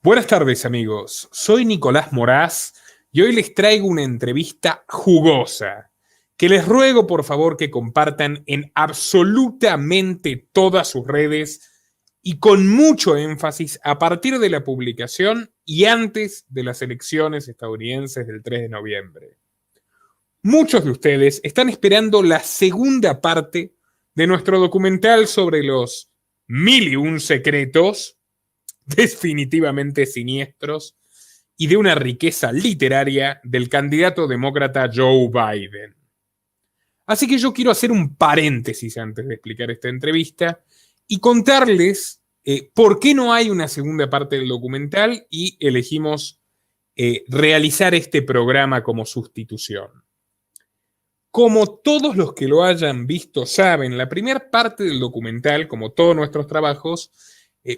Buenas tardes, amigos. Soy Nicolás Moraz y hoy les traigo una entrevista jugosa que les ruego por favor que compartan en absolutamente todas sus redes y con mucho énfasis a partir de la publicación y antes de las elecciones estadounidenses del 3 de noviembre. Muchos de ustedes están esperando la segunda parte de nuestro documental sobre los 1001 secretos definitivamente siniestros y de una riqueza literaria del candidato demócrata Joe Biden. Así que yo quiero hacer un paréntesis antes de explicar esta entrevista y contarles por qué no hay una segunda parte del documental y elegimos realizar este programa como sustitución. Como todos los que lo hayan visto saben, la primera parte del documental, como todos nuestros trabajos,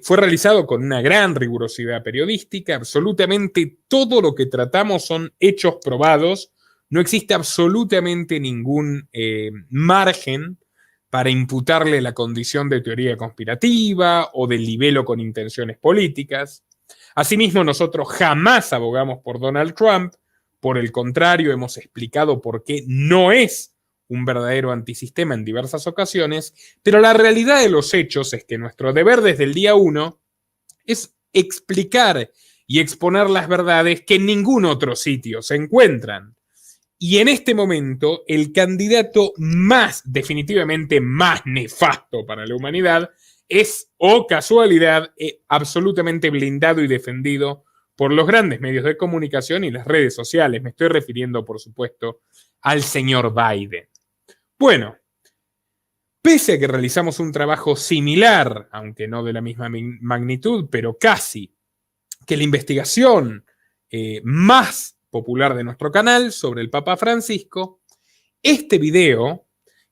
fue realizado con una gran rigurosidad periodística. Absolutamente todo lo que tratamos son hechos probados. No existe absolutamente ningún margen para imputarle la condición de teoría conspirativa o de libelo con intenciones políticas. Asimismo, nosotros jamás abogamos por Donald Trump. Por el contrario, hemos explicado por qué no es un verdadero antisistema en diversas ocasiones, pero la realidad de los hechos es que nuestro deber desde el día 1 es explicar y exponer las verdades que en ningún otro sitio se encuentran. Y en este momento, el candidato definitivamente más nefasto para la humanidad es, oh casualidad, absolutamente blindado y defendido por los grandes medios de comunicación y las redes sociales. Me estoy refiriendo, por supuesto, al señor Biden. Bueno, pese a que realizamos un trabajo similar, aunque no de la misma magnitud, pero casi, que la investigación más popular de nuestro canal sobre el Papa Francisco, este video,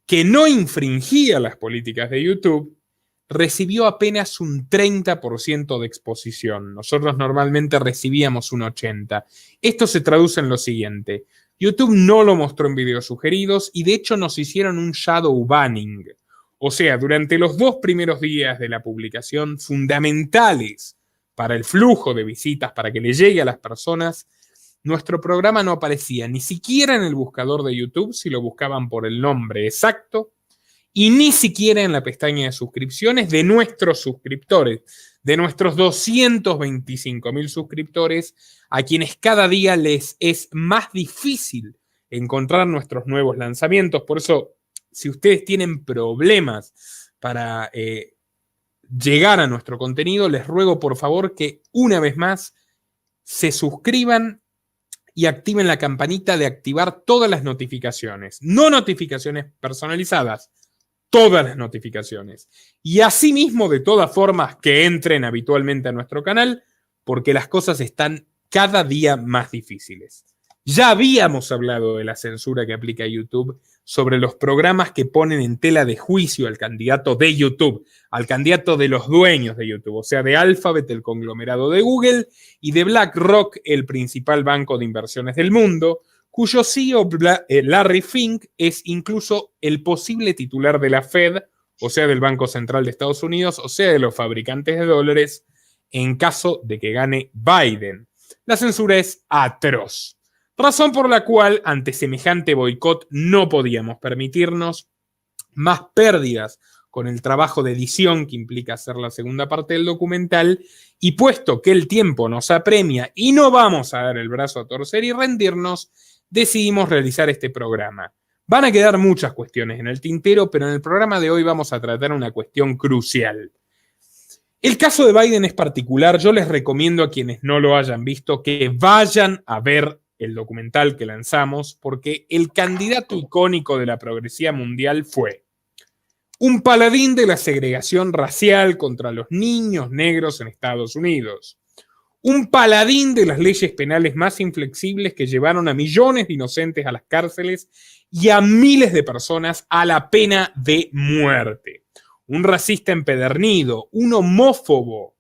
que no infringía las políticas de YouTube, recibió apenas un 30% de exposición. Nosotros normalmente recibíamos un 80%. Esto se traduce en lo siguiente. YouTube no lo mostró en videos sugeridos y de hecho nos hicieron un shadow banning. O sea, durante los 2 primeros días de la publicación, fundamentales para el flujo de visitas, para que le llegue a las personas, nuestro programa no aparecía ni siquiera en el buscador de YouTube si lo buscaban por el nombre exacto y ni siquiera en la pestaña de suscripciones de nuestros suscriptores, de nuestros 225.000 suscriptores, a quienes cada día les es más difícil encontrar nuestros nuevos lanzamientos. Por eso, si ustedes tienen problemas para llegar a nuestro contenido, les ruego por favor que una vez más se suscriban y activen la campanita de activar todas las notificaciones, no notificaciones personalizadas, todas las notificaciones. Y asimismo, de todas formas, que entren habitualmente a nuestro canal, porque las cosas están cada día más difíciles. Ya habíamos hablado de la censura que aplica YouTube sobre los programas que ponen en tela de juicio al candidato de YouTube, al candidato de los dueños de YouTube, o sea, de Alphabet, el conglomerado de Google, y de BlackRock, el principal banco de inversiones del mundo, cuyo CEO Larry Fink es incluso el posible titular de la Fed, o sea, del Banco Central de Estados Unidos, o sea, de los fabricantes de dólares, en caso de que gane Biden. La censura es atroz. Razón por la cual, ante semejante boicot, no podíamos permitirnos más pérdidas con el trabajo de edición que implica hacer la segunda parte del documental, y puesto que el tiempo nos apremia y no vamos a dar el brazo a torcer y rendirnos, decidimos realizar este programa. Van a quedar muchas cuestiones en el tintero, pero en el programa de hoy vamos a tratar una cuestión crucial. El caso de Biden es particular. Yo les recomiendo a quienes no lo hayan visto que vayan a ver el documental que lanzamos, porque el candidato icónico de la progresía mundial fue un paladín de la segregación racial contra los niños negros en Estados Unidos, un paladín de las leyes penales más inflexibles que llevaron a millones de inocentes a las cárceles y a miles de personas a la pena de muerte, un racista empedernido, un homófobo,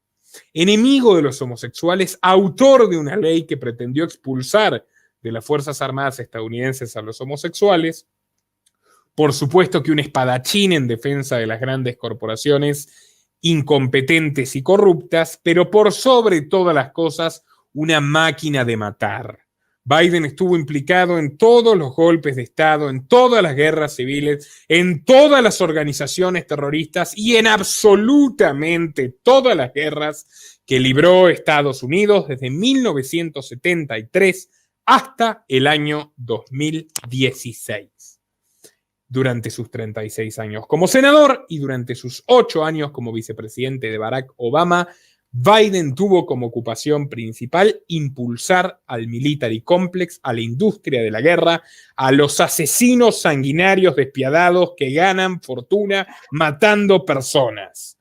enemigo de los homosexuales, autor de una ley que pretendió expulsar de las Fuerzas Armadas estadounidenses a los homosexuales, por supuesto que un espadachín en defensa de las grandes corporaciones incompetentes y corruptas, pero por sobre todas las cosas, una máquina de matar. Biden estuvo implicado en todos los golpes de Estado, en todas las guerras civiles, en todas las organizaciones terroristas y en absolutamente todas las guerras que libró Estados Unidos desde 1973 hasta el año 2016. Durante sus 36 años como senador y durante sus 8 años como vicepresidente de Barack Obama, Biden tuvo como ocupación principal impulsar al military complex, a la industria de la guerra, a los asesinos sanguinarios despiadados que ganan fortuna matando personas.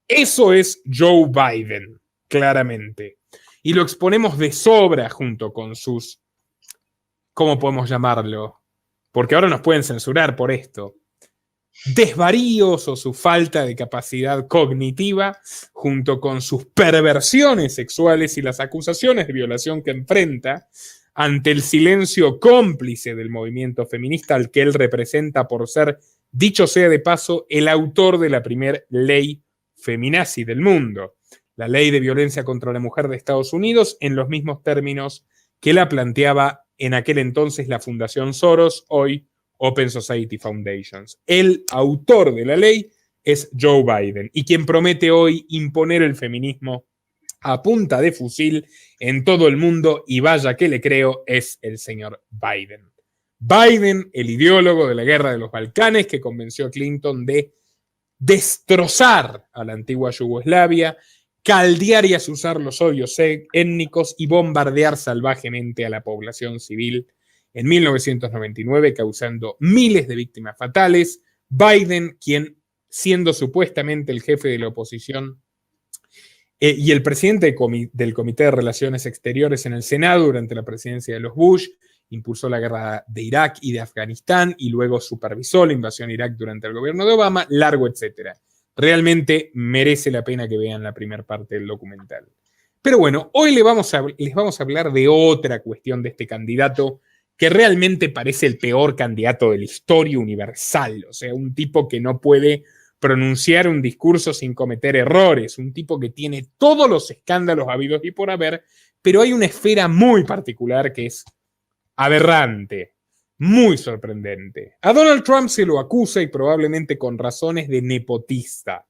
Eso es Joe Biden, claramente. Y lo exponemos de sobra junto con sus, ¿cómo podemos llamarlo? Porque ahora nos pueden censurar por esto. Desvaríos o su falta de capacidad cognitiva, junto con sus perversiones sexuales y las acusaciones de violación que enfrenta, ante el silencio cómplice del movimiento feminista al que él representa por ser, dicho sea de paso, el autor de la primera ley feminazi del mundo, la ley de violencia contra la mujer de Estados Unidos, en los mismos términos que la planteaba en aquel entonces la Fundación Soros, hoy Open Society Foundations. El autor de la ley es Joe Biden y quien promete hoy imponer el feminismo a punta de fusil en todo el mundo, y vaya que le creo, es el señor Biden. Biden, el ideólogo de la guerra de los Balcanes, que convenció a Clinton de destrozar a la antigua Yugoslavia, caldear y azuzar los odios étnicos y bombardear salvajemente a la población civil en 1999, causando miles de víctimas fatales. Biden, quien siendo supuestamente el jefe de la oposición y el presidente del Comité de Relaciones Exteriores en el Senado durante la presidencia de los Bush, impulsó la guerra de Irak y de Afganistán y luego supervisó la invasión a Irak durante el gobierno de Obama, largo etcétera. Realmente merece la pena que vean la primera parte del documental. Pero bueno, hoy les vamos a hablar de otra cuestión de este candidato que realmente parece el peor candidato de la historia universal. O sea, un tipo que no puede pronunciar un discurso sin cometer errores, un tipo que tiene todos los escándalos habidos y por haber, pero hay una esfera muy particular que es aberrante, muy sorprendente. A Donald Trump se lo acusa, y probablemente con razones, de nepotista,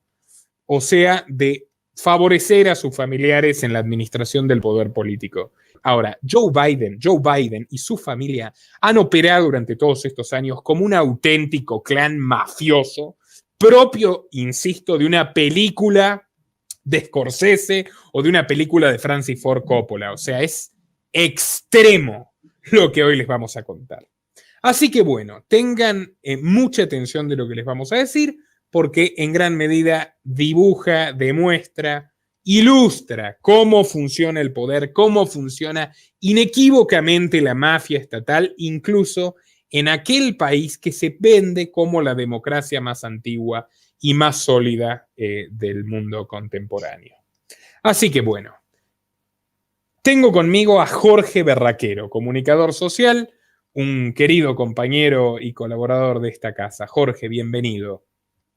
o sea, de favorecer a sus familiares en la administración del poder político. Ahora, Joe Biden y su familia han operado durante todos estos años como un auténtico clan mafioso, propio, insisto, de una película de Scorsese o de una película de Francis Ford Coppola. O sea, es extremo lo que hoy les vamos a contar. Así que bueno, tengan mucha atención de lo que les vamos a decir, porque en gran medida dibuja, demuestra, ilustra cómo funciona el poder, cómo funciona inequívocamente la mafia estatal, incluso en aquel país que se vende como la democracia más antigua y más sólida del mundo contemporáneo. Así que bueno, tengo conmigo a Jorge Berraquero, comunicador social, un querido compañero y colaborador de esta casa. Jorge, bienvenido.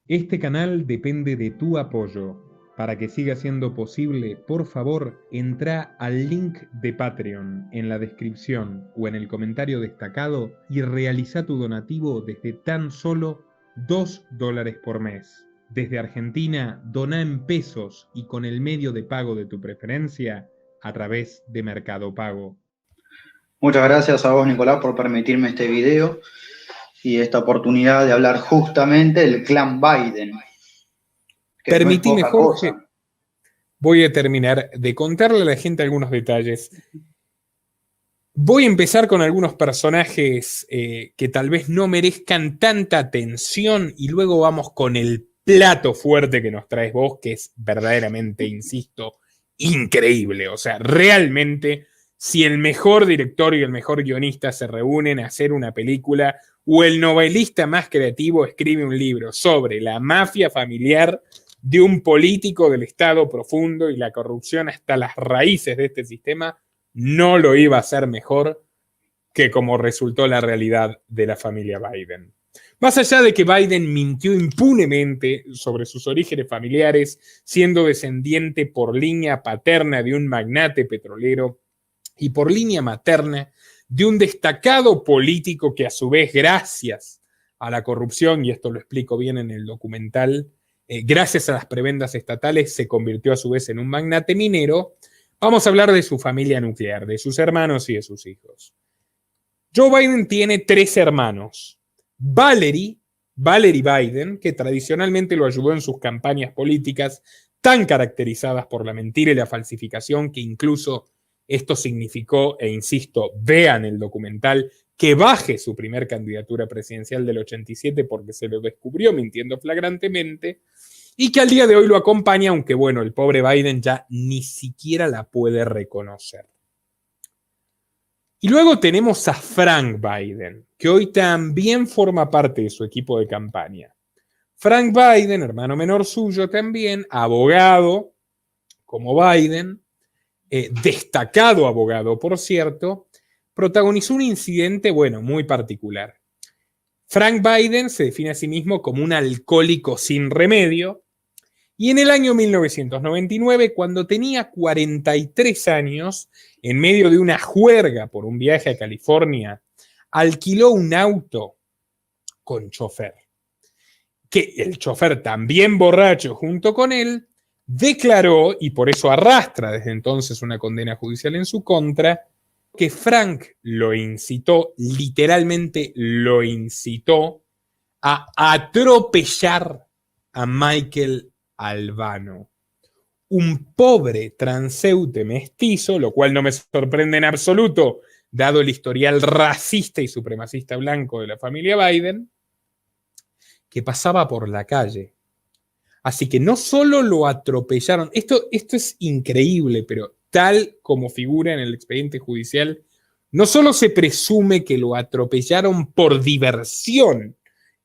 Este canal depende de tu apoyo. Para que siga siendo posible, por favor, entra al link de Patreon en la descripción o en el comentario destacado y realiza tu donativo desde tan solo $2 por mes. Desde Argentina, dona en pesos y con el medio de pago de tu preferencia a través de Mercado Pago. Muchas gracias a vos, Nicolás, por permitirme este video y esta oportunidad de hablar justamente del clan Biden. Permitime, no Jorge, voy a terminar de contarle a la gente algunos detalles. Voy a empezar con algunos personajes que tal vez no merezcan tanta atención y luego vamos con el plato fuerte que nos traes vos, que es verdaderamente, insisto, increíble. O sea, realmente, si el mejor director y el mejor guionista se reúnen a hacer una película, o el novelista más creativo escribe un libro sobre la mafia familiar de un político del Estado profundo y la corrupción hasta las raíces de este sistema, no lo iba a hacer mejor que como resultó la realidad de la familia Biden. Más allá de que Biden mintió impunemente sobre sus orígenes familiares, siendo descendiente por línea paterna de un magnate petrolero y por línea materna de un destacado político que a su vez, gracias a la corrupción, y esto lo explico bien en el documental, gracias a las prebendas estatales se convirtió a su vez en un magnate minero, vamos a hablar de su familia nuclear, de sus hermanos y de sus hijos. Joe Biden tiene 3 hermanos. Valerie Biden, que tradicionalmente lo ayudó en sus campañas políticas, tan caracterizadas por la mentira y la falsificación, que incluso esto significó, e insisto, vean el documental, que baje su primer candidatura presidencial del 87 porque se lo descubrió mintiendo flagrantemente, y que al día de hoy lo acompaña, aunque bueno, el pobre Biden ya ni siquiera la puede reconocer. Y luego tenemos a Frank Biden, que hoy también forma parte de su equipo de campaña. Frank Biden, hermano menor suyo también, abogado como Biden, destacado abogado, por cierto, protagonizó un incidente, bueno, muy particular. Frank Biden se define a sí mismo como un alcohólico sin remedio, y en el año 1999, cuando tenía 43 años, en medio de una juerga por un viaje a California, alquiló un auto con chofer. Que el chofer, también borracho junto con él, declaró, y por eso arrastra desde entonces una condena judicial en su contra, que Frank lo incitó, literalmente lo incitó, a atropellar a Michael Albano, un pobre transeúnte mestizo, lo cual no me sorprende en absoluto, dado el historial racista y supremacista blanco de la familia Biden, que pasaba por la calle. Así que no solo lo atropellaron, esto es increíble, pero tal como figura en el expediente judicial, no solo se presume que lo atropellaron por diversión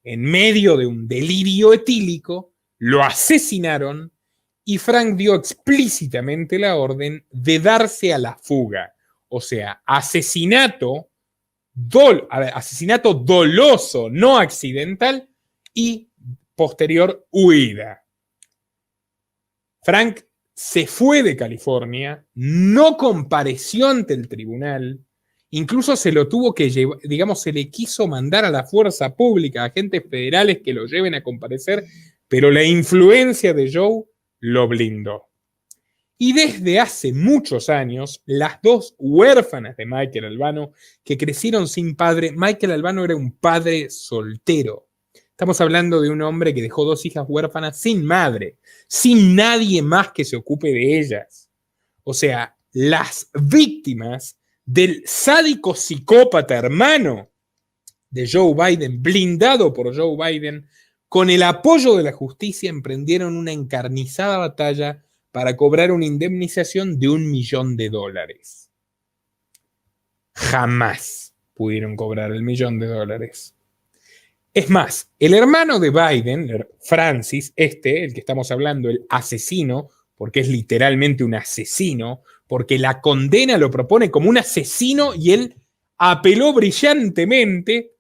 en medio de un delirio etílico, lo asesinaron y Frank dio explícitamente la orden de darse a la fuga. O sea, asesinato doloso, no accidental, y posterior huida. Frank se fue de California, no compareció ante el tribunal, incluso se lo tuvo que llevar, digamos, se le quiso mandar a la fuerza pública, a agentes federales que lo lleven a comparecer, pero la influencia de Joe lo blindó. Y desde hace muchos años, las 2 huérfanas de Michael Albano, que crecieron sin padre, Michael Albano era un padre soltero. Estamos hablando de un hombre que dejó 2 hijas huérfanas sin madre, sin nadie más que se ocupe de ellas. O sea, las víctimas del sádico psicópata hermano de Joe Biden, blindado por Joe Biden, con el apoyo de la justicia emprendieron una encarnizada batalla para cobrar una indemnización de $1 millón. Jamás pudieron cobrar el $1 millón. Es más, el hermano de Biden, Francis, el que estamos hablando, el asesino, porque es literalmente un asesino, porque la condena lo propone como un asesino y él apeló brillantemente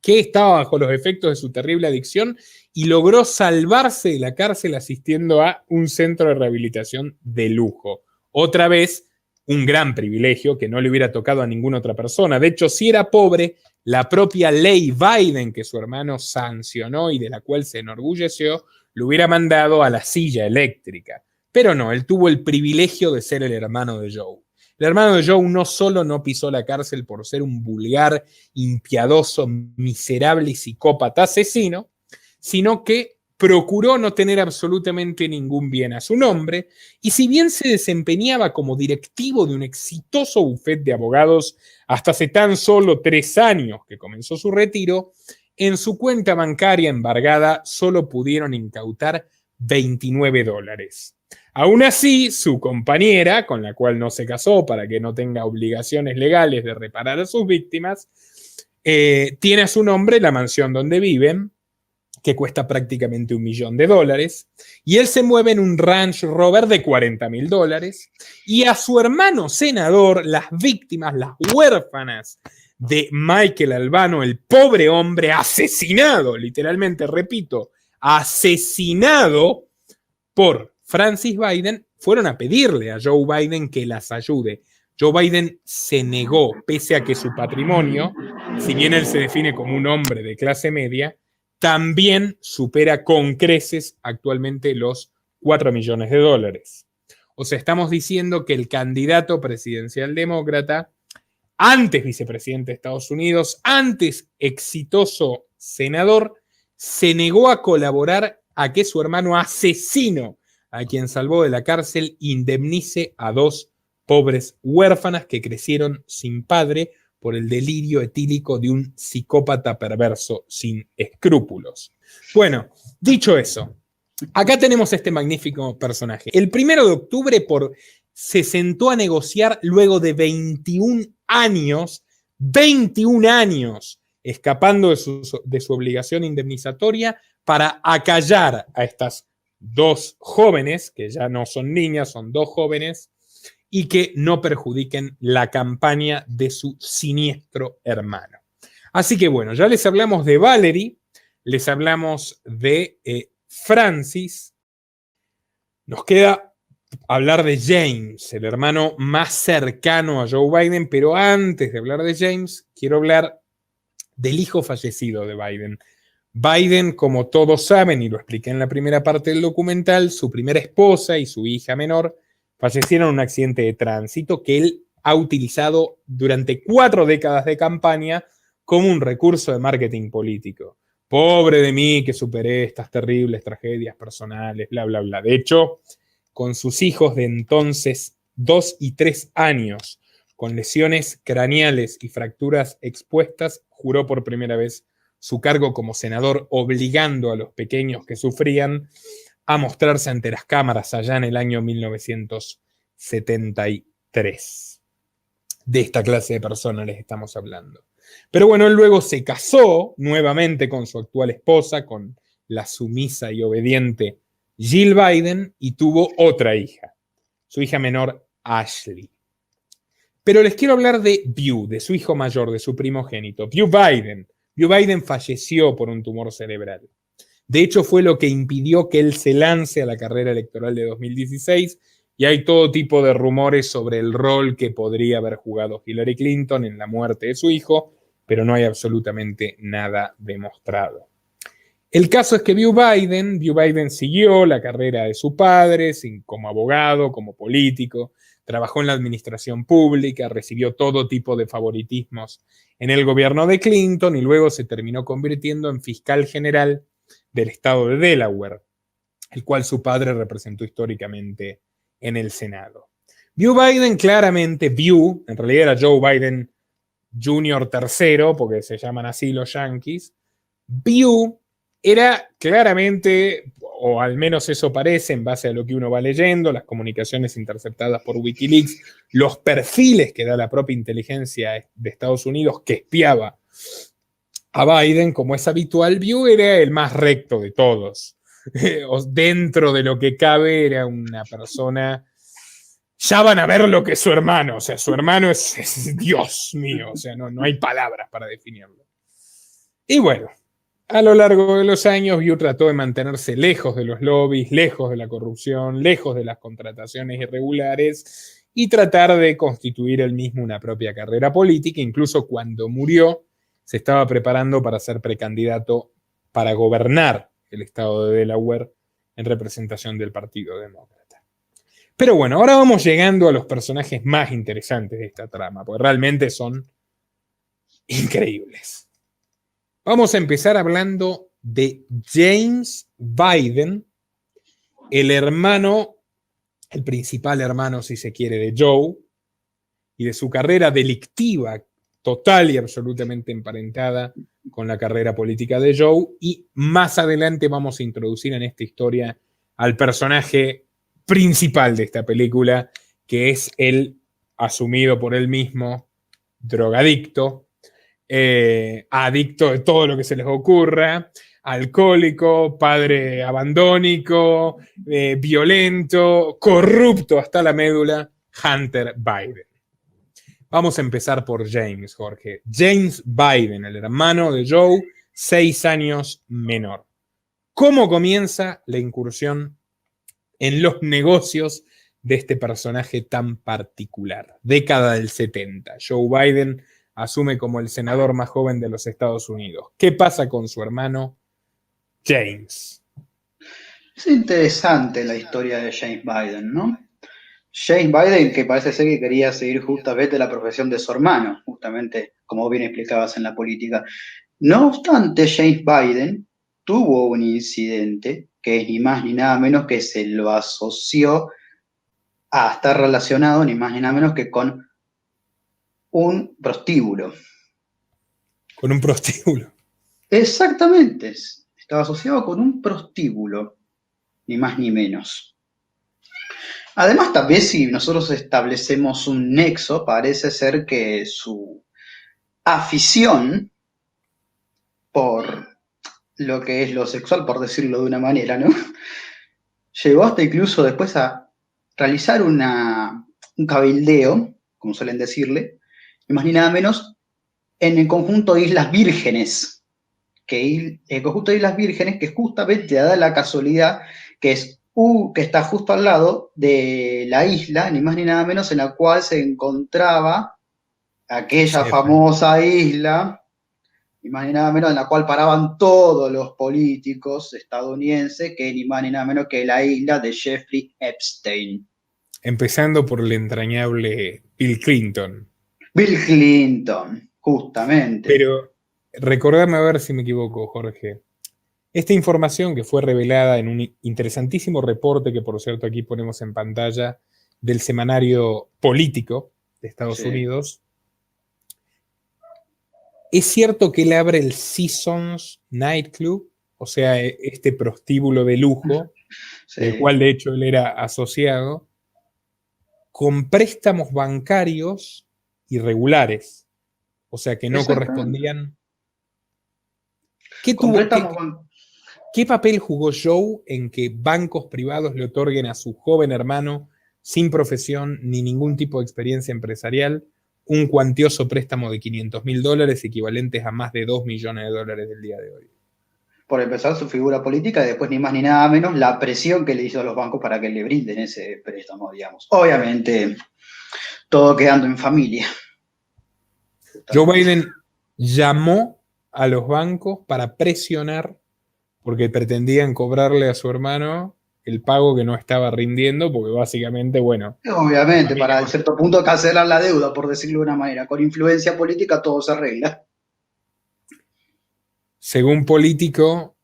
que estaba bajo los efectos de su terrible adicción y logró salvarse de la cárcel asistiendo a un centro de rehabilitación de lujo. Otra vez, un gran privilegio que no le hubiera tocado a ninguna otra persona. De hecho, si era pobre, la propia ley Biden que su hermano sancionó y de la cual se enorgulleció, lo hubiera mandado a la silla eléctrica. Pero no, él tuvo el privilegio de ser el hermano de Joe. El hermano de Joe no solo no pisó la cárcel por ser un vulgar, impiadoso, miserable y psicópata asesino, sino que procuró no tener absolutamente ningún bien a su nombre, y si bien se desempeñaba como directivo de un exitoso bufete de abogados hasta hace tan solo 3 años que comenzó su retiro, en su cuenta bancaria embargada solo pudieron incautar $29. Aún así, su compañera, con la cual no se casó para que no tenga obligaciones legales de reparar a sus víctimas, tiene a su nombre la mansión donde viven, que cuesta prácticamente $1 millón, y él se mueve en un Range Rover de $40.000, y a su hermano senador, las víctimas, las huérfanas de Michael Albano, el pobre hombre asesinado, literalmente, repito, asesinado por Francis Biden, fueron a pedirle a Joe Biden que las ayude. Joe Biden se negó, pese a que su patrimonio, si bien él se define como un hombre de clase media, también supera con creces actualmente los $4 millones. O sea, estamos diciendo que el candidato presidencial demócrata, antes vicepresidente de Estados Unidos, antes exitoso senador, se negó a colaborar a que su hermano asesino, a quien salvó de la cárcel, indemnice a 2 pobres huérfanas que crecieron sin padre por el delirio etílico de un psicópata perverso sin escrúpulos. Bueno, dicho eso, acá tenemos este magnífico personaje. El 1 de octubre se sentó a negociar luego de 21 años, escapando de su obligación indemnizatoria para acallar a estas 2 jóvenes, que ya no son niñas, son 2 jóvenes, y que no perjudiquen la campaña de su siniestro hermano. Así que bueno, ya les hablamos de Valerie, les hablamos de Francis, nos queda hablar de James, el hermano más cercano a Joe Biden, pero antes de hablar de James, quiero hablar del hijo fallecido de Biden. Biden, como todos saben, y lo expliqué en la primera parte del documental, su primera esposa y su hija menor fallecieron en un accidente de tránsito que él ha utilizado durante 4 décadas de campaña como un recurso de marketing político. Pobre de mí que superé estas terribles tragedias personales, bla, bla, bla. De hecho, con sus hijos de entonces 2 y 3 años, con lesiones craneales y fracturas expuestas, juró por primera vez su cargo como senador, obligando a los pequeños que sufrían a mostrarse ante las cámaras allá en el año 1973. De esta clase de personas les estamos hablando. Pero bueno, él luego se casó nuevamente con su actual esposa, con la sumisa y obediente Jill Biden, y tuvo otra hija, su hija menor Ashley. Pero les quiero hablar de Beau, de su hijo mayor, de su primogénito, Beau Biden. Beau Biden falleció por un tumor cerebral. De hecho, fue lo que impidió que él se lance a la carrera electoral de 2016, y hay todo tipo de rumores sobre el rol que podría haber jugado Hillary Clinton en la muerte de su hijo, pero no hay absolutamente nada demostrado. El caso es que Beau Biden siguió la carrera de su padre como abogado, como político, trabajó en la administración pública, recibió todo tipo de favoritismos en el gobierno de Clinton y luego se terminó convirtiendo en fiscal general del estado de Delaware, el cual su padre representó históricamente en el Senado. Beau Biden claramente, en realidad era Joe Biden Jr. III, porque se llaman así los yanquis. Beau era claramente, o al menos eso parece, en base a lo que uno va leyendo, las comunicaciones interceptadas por Wikileaks, los perfiles que da la propia inteligencia de Estados Unidos que espiaba a Biden, como es habitual. Beau era el más recto de todos. Dentro de lo que cabe, era una persona. Ya van a ver lo que es su hermano. O sea, su hermano es Dios mío. O sea, no hay palabras para definirlo. Y bueno, a lo largo de los años, Beau trató de mantenerse lejos de los lobbies, lejos de la corrupción, lejos de las contrataciones irregulares y tratar de constituir él mismo una propia carrera política. Incluso cuando murió, se estaba preparando para ser precandidato para gobernar el estado de Delaware en representación del Partido Demócrata. Pero bueno, ahora vamos llegando a los personajes más interesantes de esta trama, porque realmente son increíbles. Vamos a empezar hablando de James Biden, el principal hermano, si se quiere, de Joe, y de su carrera delictiva, total y absolutamente emparentada con la carrera política de Joe. Y más adelante vamos a introducir en esta historia al personaje principal de esta película, que es el asumido por él mismo drogadicto, adicto de todo lo que se les ocurra, alcohólico, padre abandónico, violento, corrupto hasta la médula, Hunter Biden. Vamos a empezar por James, Jorge. James Biden, el hermano de Joe, 6 años menor. ¿Cómo comienza la incursión en los negocios de este personaje tan particular? Década del 70. Joe Biden asume como el senador más joven de los Estados Unidos. ¿Qué pasa con su hermano James? Es interesante la historia de James Biden, ¿no? James Biden, que parece ser que quería seguir justamente la profesión de su hermano, justamente como bien explicabas en la política. No obstante, James Biden tuvo un incidente que es ni más ni nada menos que se lo asoció a estar relacionado ni más ni nada menos que con un prostíbulo. Con un prostíbulo. Exactamente, estaba asociado con un prostíbulo, ni más ni menos. Además, también si nosotros establecemos un nexo, parece ser que su afición por lo que es lo sexual, por decirlo de una manera, ¿no? Llegó hasta incluso después a realizar un cabildeo, como suelen decirle, ni más ni nada menos, en el conjunto de Islas Vírgenes, que el conjunto de Islas Vírgenes, que justamente da la casualidad que que está justo al lado de la isla, ni más ni nada menos, en la cual se encontraba aquella famosa isla, ni más ni nada menos, en la cual paraban todos los políticos estadounidenses, que ni más ni nada menos que la isla de Jeffrey Epstein. Empezando por el entrañable Bill Clinton. Bill Clinton, justamente. Pero recordame a ver si me equivoco, Jorge. Esta información que fue revelada en un interesantísimo reporte que, por cierto, aquí ponemos en pantalla, del semanario político de Estados Unidos. ¿Es cierto que él abre el Seasons Nightclub? O sea, este prostíbulo de lujo, del cual de hecho él era asociado, con préstamos bancarios irregulares. O sea, que no correspondían. ¿Qué papel jugó Joe en que bancos privados le otorguen a su joven hermano, sin profesión ni ningún tipo de experiencia empresarial, un cuantioso préstamo de $500.000, equivalentes a más de $2 millones del día de hoy? Por empezar, su figura política, y después ni más ni nada menos la presión que le hizo a los bancos para que le brinden ese préstamo, digamos. Obviamente, todo quedando en familia. Joe Biden llamó a los bancos para presionar porque pretendían cobrarle a su hermano el pago que no estaba rindiendo, porque básicamente, bueno... Obviamente, para cierto punto cancelar la deuda, por decirlo de una manera. Con influencia política todo se arregla. Según Político,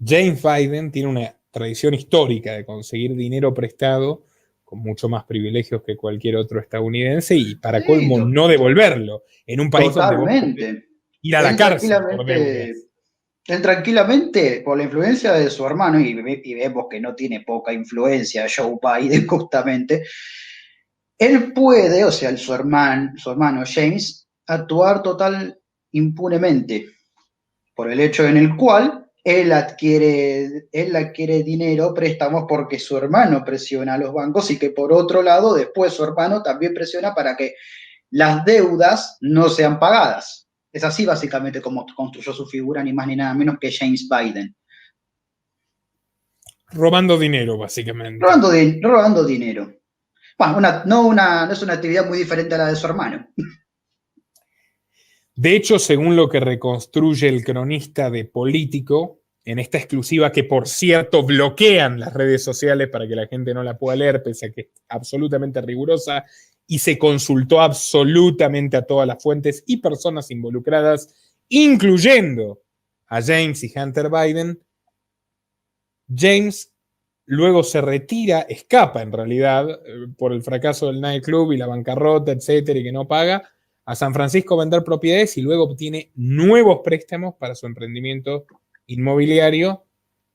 James Biden tiene una tradición histórica de conseguir dinero prestado con mucho más privilegios que cualquier otro estadounidense y para colmo no devolverlo en un país donde ir a la cárcel por deudas. Él tranquilamente, por la influencia de su hermano, y vemos que no tiene poca influencia Joe Biden justamente, él puede, o sea, su hermano James, actuar total impunemente por el hecho en el cual él adquiere dinero, préstamos, porque su hermano presiona a los bancos y que por otro lado después su hermano también presiona para que las deudas no sean pagadas. Es así básicamente como construyó su figura, ni más ni nada menos que James Biden. Robando dinero, básicamente. Robando dinero. Bueno, no es una actividad muy diferente a la de su hermano. De hecho, según lo que reconstruye el cronista de Político, en esta exclusiva que, por cierto, bloquean las redes sociales para que la gente no la pueda leer, pese a que es absolutamente rigurosa, y se consultó absolutamente a todas las fuentes y personas involucradas, incluyendo a James y Hunter Biden. James luego se retira, escapa en realidad, por el fracaso del nightclub y la bancarrota, etcétera, y que no paga, a San Francisco a vender propiedades y luego obtiene nuevos préstamos para su emprendimiento inmobiliario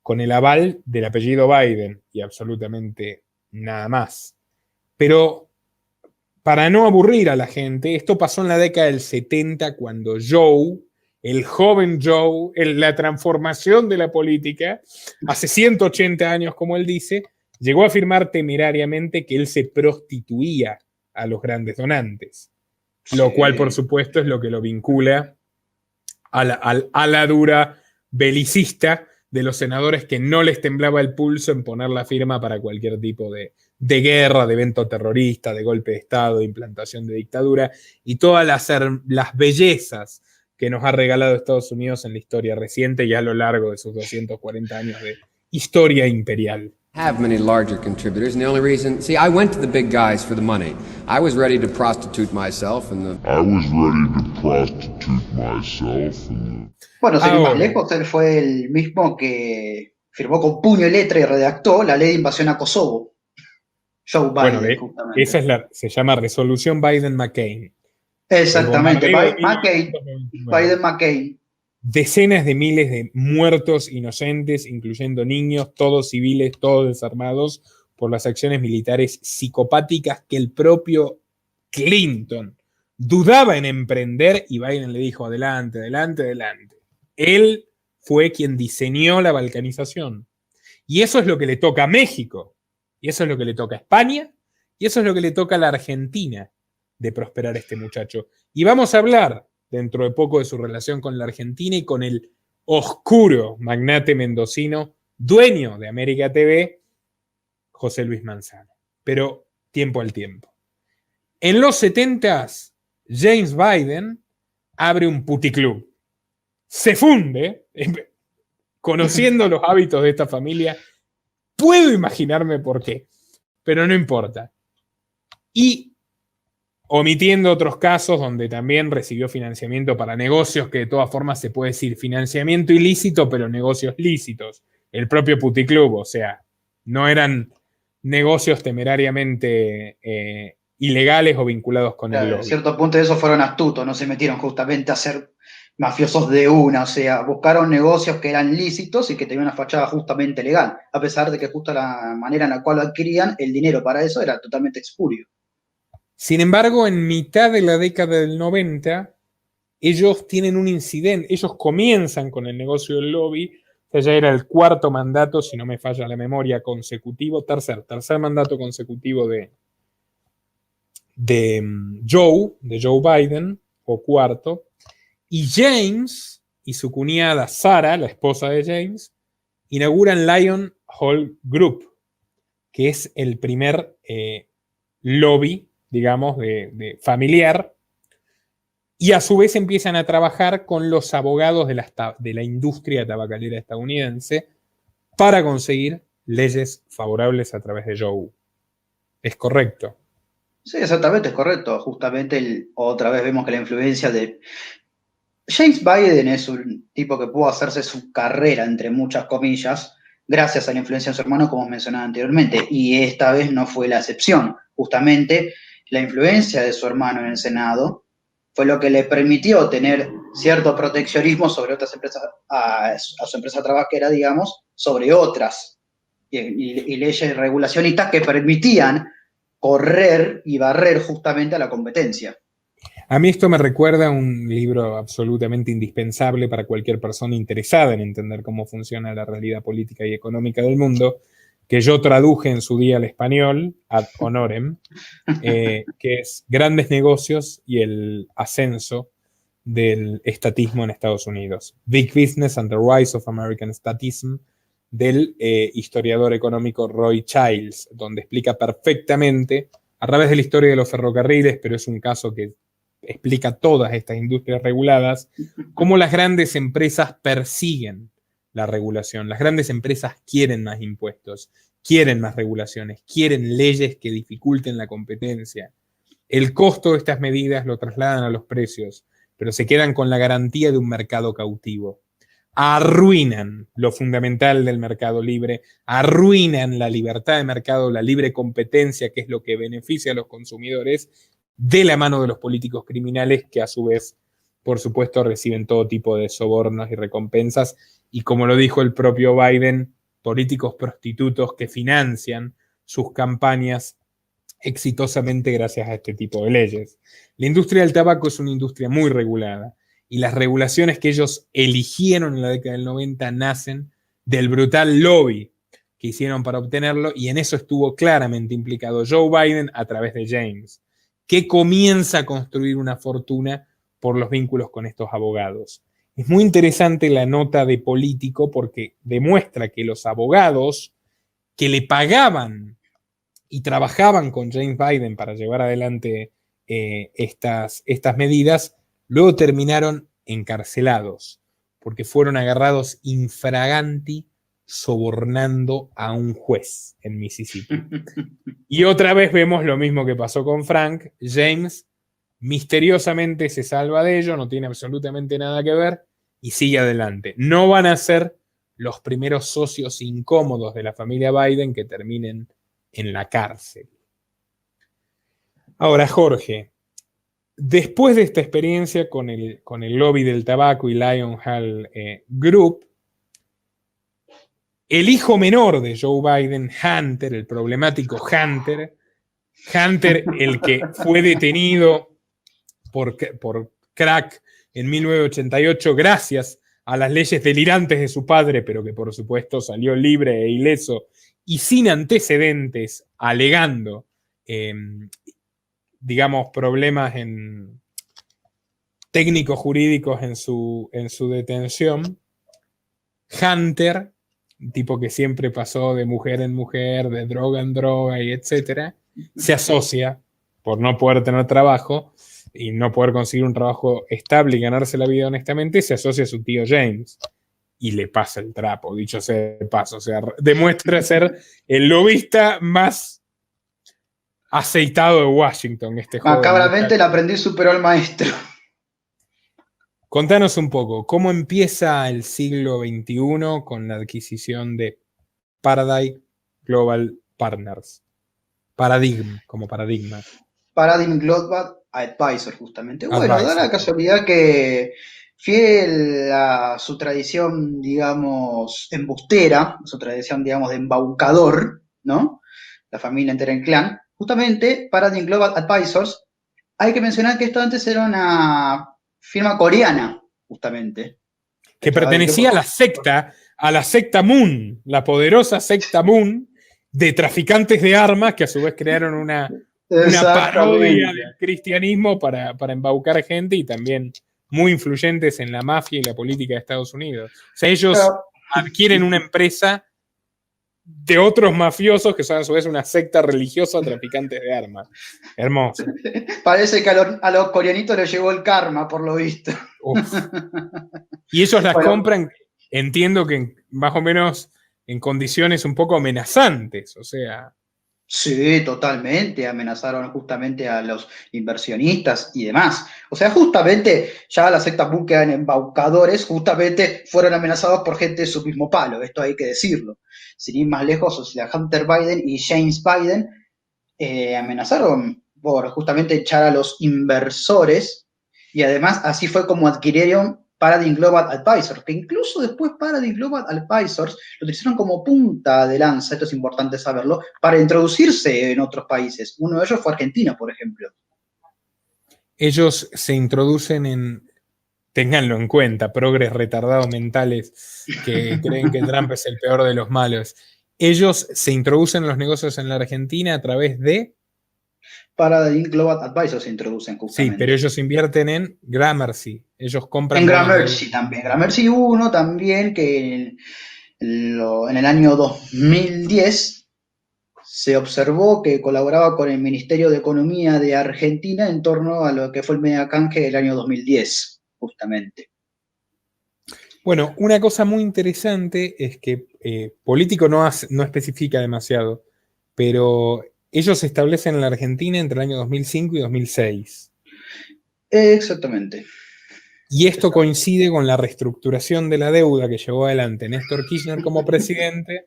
con el aval del apellido Biden y absolutamente nada más. Pero para no aburrir a la gente, esto pasó en la década del 70 cuando Joe el joven Joe, la transformación de la política, hace 180 años, como él dice, llegó a afirmar temerariamente que él se prostituía a los grandes donantes, lo cual, por supuesto, es lo que lo vincula a la dura belicista de los senadores que no les temblaba el pulso en poner la firma para cualquier tipo de guerra, de evento terrorista, de golpe de Estado, de implantación de dictadura y todas las bellezas que nos ha regalado Estados Unidos en la historia reciente y a lo largo de sus 240 años de historia imperial. Have many larger contributors, and the only reason, see, I went to the big guys for the money. I was ready to prostitute myself, Bueno, sin ir más lejos, él fue el mismo que firmó con puño y letra y redactó la ley de invasión a Kosovo. Joe Biden, bueno, justamente. Esa se llama Resolución Biden-McCain. Exactamente, Biden-McCain. Decenas de miles de muertos inocentes, incluyendo niños, todos civiles, todos desarmados, por las acciones militares psicopáticas que el propio Clinton dudaba en emprender y Biden le dijo, adelante, adelante, adelante. Él fue quien diseñó la balcanización. Y eso es lo que le toca a México, y eso es lo que le toca a España, y eso es lo que le toca a la Argentina de prosperar este muchacho. Y vamos a hablar dentro de poco de su relación con la Argentina y con el oscuro magnate mendocino, dueño de América TV, José Luis Manzano. Pero tiempo al tiempo. En los 70s, James Biden abre un puticlub. Se funde, conociendo los hábitos de esta familia, puedo imaginarme por qué, pero no importa. Y omitiendo otros casos donde también recibió financiamiento para negocios que de todas formas se puede decir financiamiento ilícito, pero negocios lícitos. El propio puticlub, o sea, no eran negocios temerariamente ilegales o vinculados con el lobby. En cierto punto de eso fueron astutos, no se metieron justamente a ser mafiosos de una, o sea, buscaron negocios que eran lícitos y que tenían una fachada justamente legal, a pesar de que justo la manera en la cual lo adquirían, el dinero para eso era totalmente espurio. Sin embargo, en mitad de la década del 90, ellos tienen un incidente, ellos comienzan con el negocio del lobby, que ya era el cuarto mandato, si no me falla la memoria, consecutivo, tercer mandato consecutivo de Joe Biden, o cuarto, y James y su cuñada Sarah, la esposa de James, inauguran Lion Hall Group, que es el primer lobby, digamos, de familiar, y a su vez empiezan a trabajar con los abogados de la industria tabacalera estadounidense para conseguir leyes favorables a través de Joe. ¿Es correcto? Sí, exactamente, es correcto. Justamente otra vez vemos que la influencia de James Biden es un tipo que pudo hacerse su carrera, entre muchas comillas, gracias a la influencia de su hermano, como mencionaba anteriormente, y esta vez no fue la excepción. Justamente la influencia de su hermano en el Senado fue lo que le permitió tener cierto proteccionismo sobre otras empresas, a su empresa tabacalera, digamos, sobre otras, y leyes regulacionistas que permitían correr y barrer justamente a la competencia. A mí esto me recuerda a un libro absolutamente indispensable para cualquier persona interesada en entender cómo funciona la realidad política y económica del mundo, que yo traduje en su día al español, ad honorem, que es Grandes Negocios y el ascenso del estatismo en Estados Unidos. Big Business and the Rise of American Statism, del historiador económico Roy Childs, donde explica perfectamente, a través de la historia de los ferrocarriles, pero es un caso que explica todas estas industrias reguladas, cómo las grandes empresas persiguen la regulación. Las grandes empresas quieren más impuestos, quieren más regulaciones, quieren leyes que dificulten la competencia. El costo de estas medidas lo trasladan a los precios, pero se quedan con la garantía de un mercado cautivo. Arruinan lo fundamental del mercado libre, arruinan la libertad de mercado, la libre competencia, que es lo que beneficia a los consumidores, de la mano de los políticos criminales que a su vez, por supuesto, reciben todo tipo de sobornos y recompensas y, como lo dijo el propio Biden, políticos prostitutos que financian sus campañas exitosamente gracias a este tipo de leyes. La industria del tabaco es una industria muy regulada y las regulaciones que ellos eligieron en la década del 90 nacen del brutal lobby que hicieron para obtenerlo, y en eso estuvo claramente implicado Joe Biden a través de James, que comienza a construir una fortuna por los vínculos con estos abogados. Es muy interesante la nota de Político porque demuestra que los abogados que le pagaban y trabajaban con James Biden para llevar adelante estas medidas, luego terminaron encarcelados porque fueron agarrados infraganti sobornando a un juez en Mississippi. Y otra vez vemos lo mismo que pasó con Frank. James misteriosamente se salva de ello, no tiene absolutamente nada que ver y sigue adelante. No van a ser los primeros socios incómodos de la familia Biden que terminen en la cárcel. Ahora, Jorge, después de esta experiencia con el lobby del tabaco y Lion Hall Group, el hijo menor de Joe Biden, Hunter, el problemático Hunter, el que fue detenido por crack en 1988 gracias a las leyes delirantes de su padre, pero que por supuesto salió libre e ileso y sin antecedentes, alegando, digamos, problemas técnicos jurídicos en su detención. Hunter, un tipo que siempre pasó de mujer en mujer, de droga en droga y etcétera, se asocia por no poder tener trabajo y no poder conseguir un trabajo estable y ganarse la vida honestamente, se asocia a su tío James y le pasa el trapo, dicho sea de paso. O sea, demuestra ser el lobista más aceitado de Washington, este joven. Macabramente el aprendiz superó al maestro. Contanos un poco, ¿cómo empieza el siglo XXI con la adquisición de Paradigm Global Partners? Paradigm, como paradigma. Paradigm Global Advisor, justamente. Bueno, da la casualidad que, fiel a su tradición, digamos, embustera, su tradición, digamos, de embaucador, ¿no? La familia entera en clan. Justamente, Paradigm Global Advisors, hay que mencionar que esto antes era una firma coreana, justamente. Que pertenecía a la secta Moon, la poderosa secta Moon de traficantes de armas que a su vez crearon una parodia del cristianismo para embaucar gente y también muy influyentes en la mafia y la política de Estados Unidos. O sea, ellos adquieren una empresa de otros mafiosos que son a su vez una secta religiosa traficantes de armas. Hermoso. Parece que a los coreanitos les llegó el karma, por lo visto. Uf. Y ellos las compran, entiendo que más o menos en condiciones un poco amenazantes, o sea. Sí, totalmente, amenazaron justamente a los inversionistas y demás. O sea, justamente ya las sectas Moon que eran embaucadores, justamente fueron amenazados por gente de su mismo palo, esto hay que decirlo. Sin ir más lejos, o sea, Hunter Biden y James Biden amenazaron por justamente echar a los inversores y además así fue como adquirieron Paradigm Global Advisors, que incluso después Paradigm Global Advisors lo utilizaron como punta de lanza, esto es importante saberlo, para introducirse en otros países. Uno de ellos fue Argentina, por ejemplo. Ellos se introducen ténganlo en cuenta, progres retardados mentales que creen que Trump es el peor de los malos. Ellos se introducen en los negocios en la Argentina a través de... Paradigm Global Advisors se introducen justamente. Sí, pero ellos invierten en Gramercy. Ellos compran... En Gramercy también. Gramercy 1 también, que en el año 2010 se observó que colaboraba con el Ministerio de Economía de Argentina en torno a lo que fue el megacanje del año 2010, justamente. Bueno, una cosa muy interesante es que Político no especifica demasiado, pero ellos se establecen en la Argentina entre el año 2005 y 2006. Exactamente. Y esto coincide con la reestructuración de la deuda que llevó adelante Néstor Kirchner como presidente,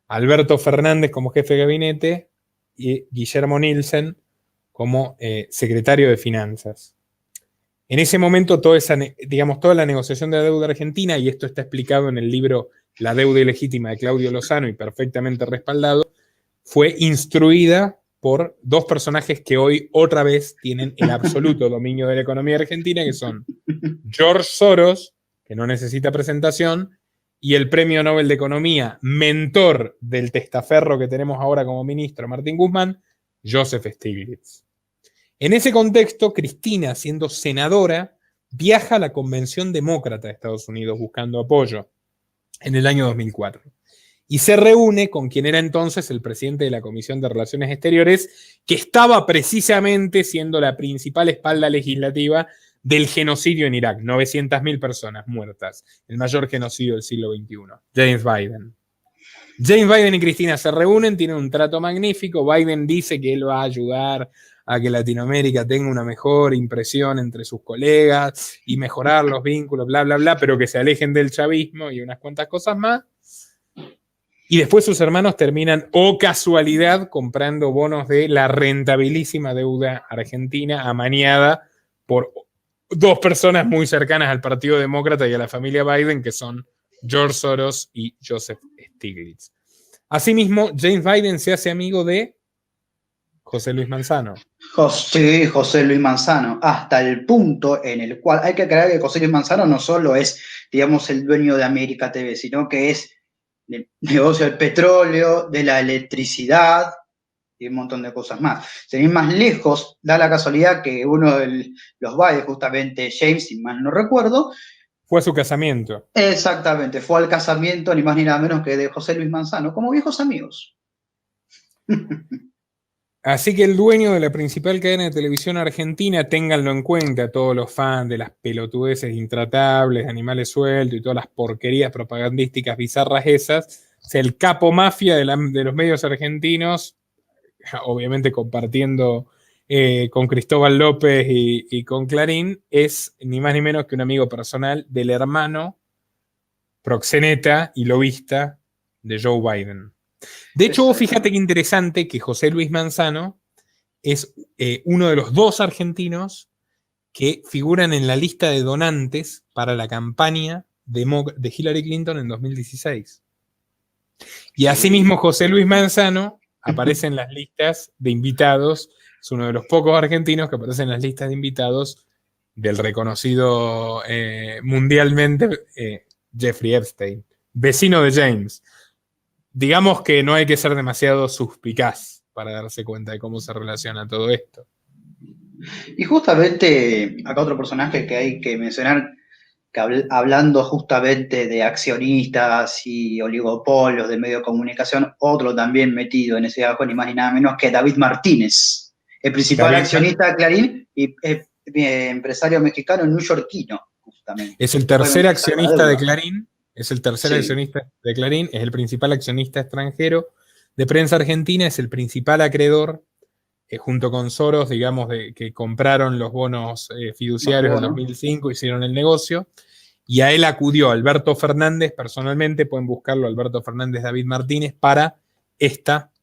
Alberto Fernández como jefe de gabinete y Guillermo Nielsen como secretario de Finanzas. En ese momento, toda la negociación de la deuda argentina, y esto está explicado en el libro La deuda ilegítima de Claudio Lozano y perfectamente respaldado, fue instruida por dos personajes que hoy otra vez tienen el absoluto dominio de la economía argentina, que son George Soros, que no necesita presentación, y el Premio Nobel de Economía, mentor del testaferro que tenemos ahora como ministro, Martín Guzmán, Joseph Stiglitz. En ese contexto, Cristina, siendo senadora, viaja a la Convención Demócrata de Estados Unidos buscando apoyo en el año 2004. Y se reúne con quien era entonces el presidente de la Comisión de Relaciones Exteriores, que estaba precisamente siendo la principal espalda legislativa del genocidio en Irak. 900.000 personas muertas, el mayor genocidio del siglo XXI. James Biden. James Biden y Cristina se reúnen, tienen un trato magnífico. Biden dice que él va a ayudar a que Latinoamérica tenga una mejor impresión entre sus colegas y mejorar los vínculos, bla, bla, bla, pero que se alejen del chavismo y unas cuantas cosas más. Y después sus hermanos terminan, oh casualidad, comprando bonos de la rentabilísima deuda argentina amañada por dos personas muy cercanas al Partido Demócrata y a la familia Biden, que son George Soros y Joseph Stiglitz. Asimismo, James Biden se hace amigo de José Luis Manzano. Sí, José Luis Manzano, hasta el punto en el cual hay que aclarar que José Luis Manzano no solo es, digamos, el dueño de América TV, sino que es el negocio del petróleo, de la electricidad y un montón de cosas más. Sin ir más lejos, da la casualidad que uno de los Biden, justamente James, si mal no recuerdo, fue a su casamiento. Exactamente, fue al casamiento ni más ni nada menos que de José Luis Manzano, como viejos amigos. Así que el dueño de la principal cadena de televisión argentina, ténganlo en cuenta, todos los fans de las pelotudeces intratables, animales sueltos y todas las porquerías propagandísticas bizarras esas, o sea, el capo mafia de los medios argentinos, obviamente compartiendo con Cristóbal López y con Clarín, es ni más ni menos que un amigo personal del hermano proxeneta y lobista de Joe Biden. De hecho, fíjate qué interesante que José Luis Manzano es uno de los dos argentinos que figuran en la lista de donantes para la campaña de Hillary Clinton en 2016. Y asimismo José Luis Manzano aparece en las listas de invitados, es uno de los pocos argentinos que aparece en las listas de invitados del reconocido mundialmente Jeffrey Epstein, vecino de James. Digamos que no hay que ser demasiado suspicaz para darse cuenta de cómo se relaciona todo esto. Y justamente, acá otro personaje que hay que mencionar, que hablando justamente de accionistas y oligopolios de medio de comunicación, otro también metido en ese ajo, ni más ni nada menos que David Martínez, el principal accionista de Clarín y empresario mexicano neoyorquino, justamente. Es el tercer accionista de Clarín. Es el tercer accionista de Clarín, es el principal accionista extranjero de prensa argentina, es el principal acreedor, junto con Soros, digamos, que compraron los bonos fiduciarios en 2005, hicieron el negocio, y a él acudió Alberto Fernández personalmente, pueden buscarlo, Alberto Fernández David Martínez, para esta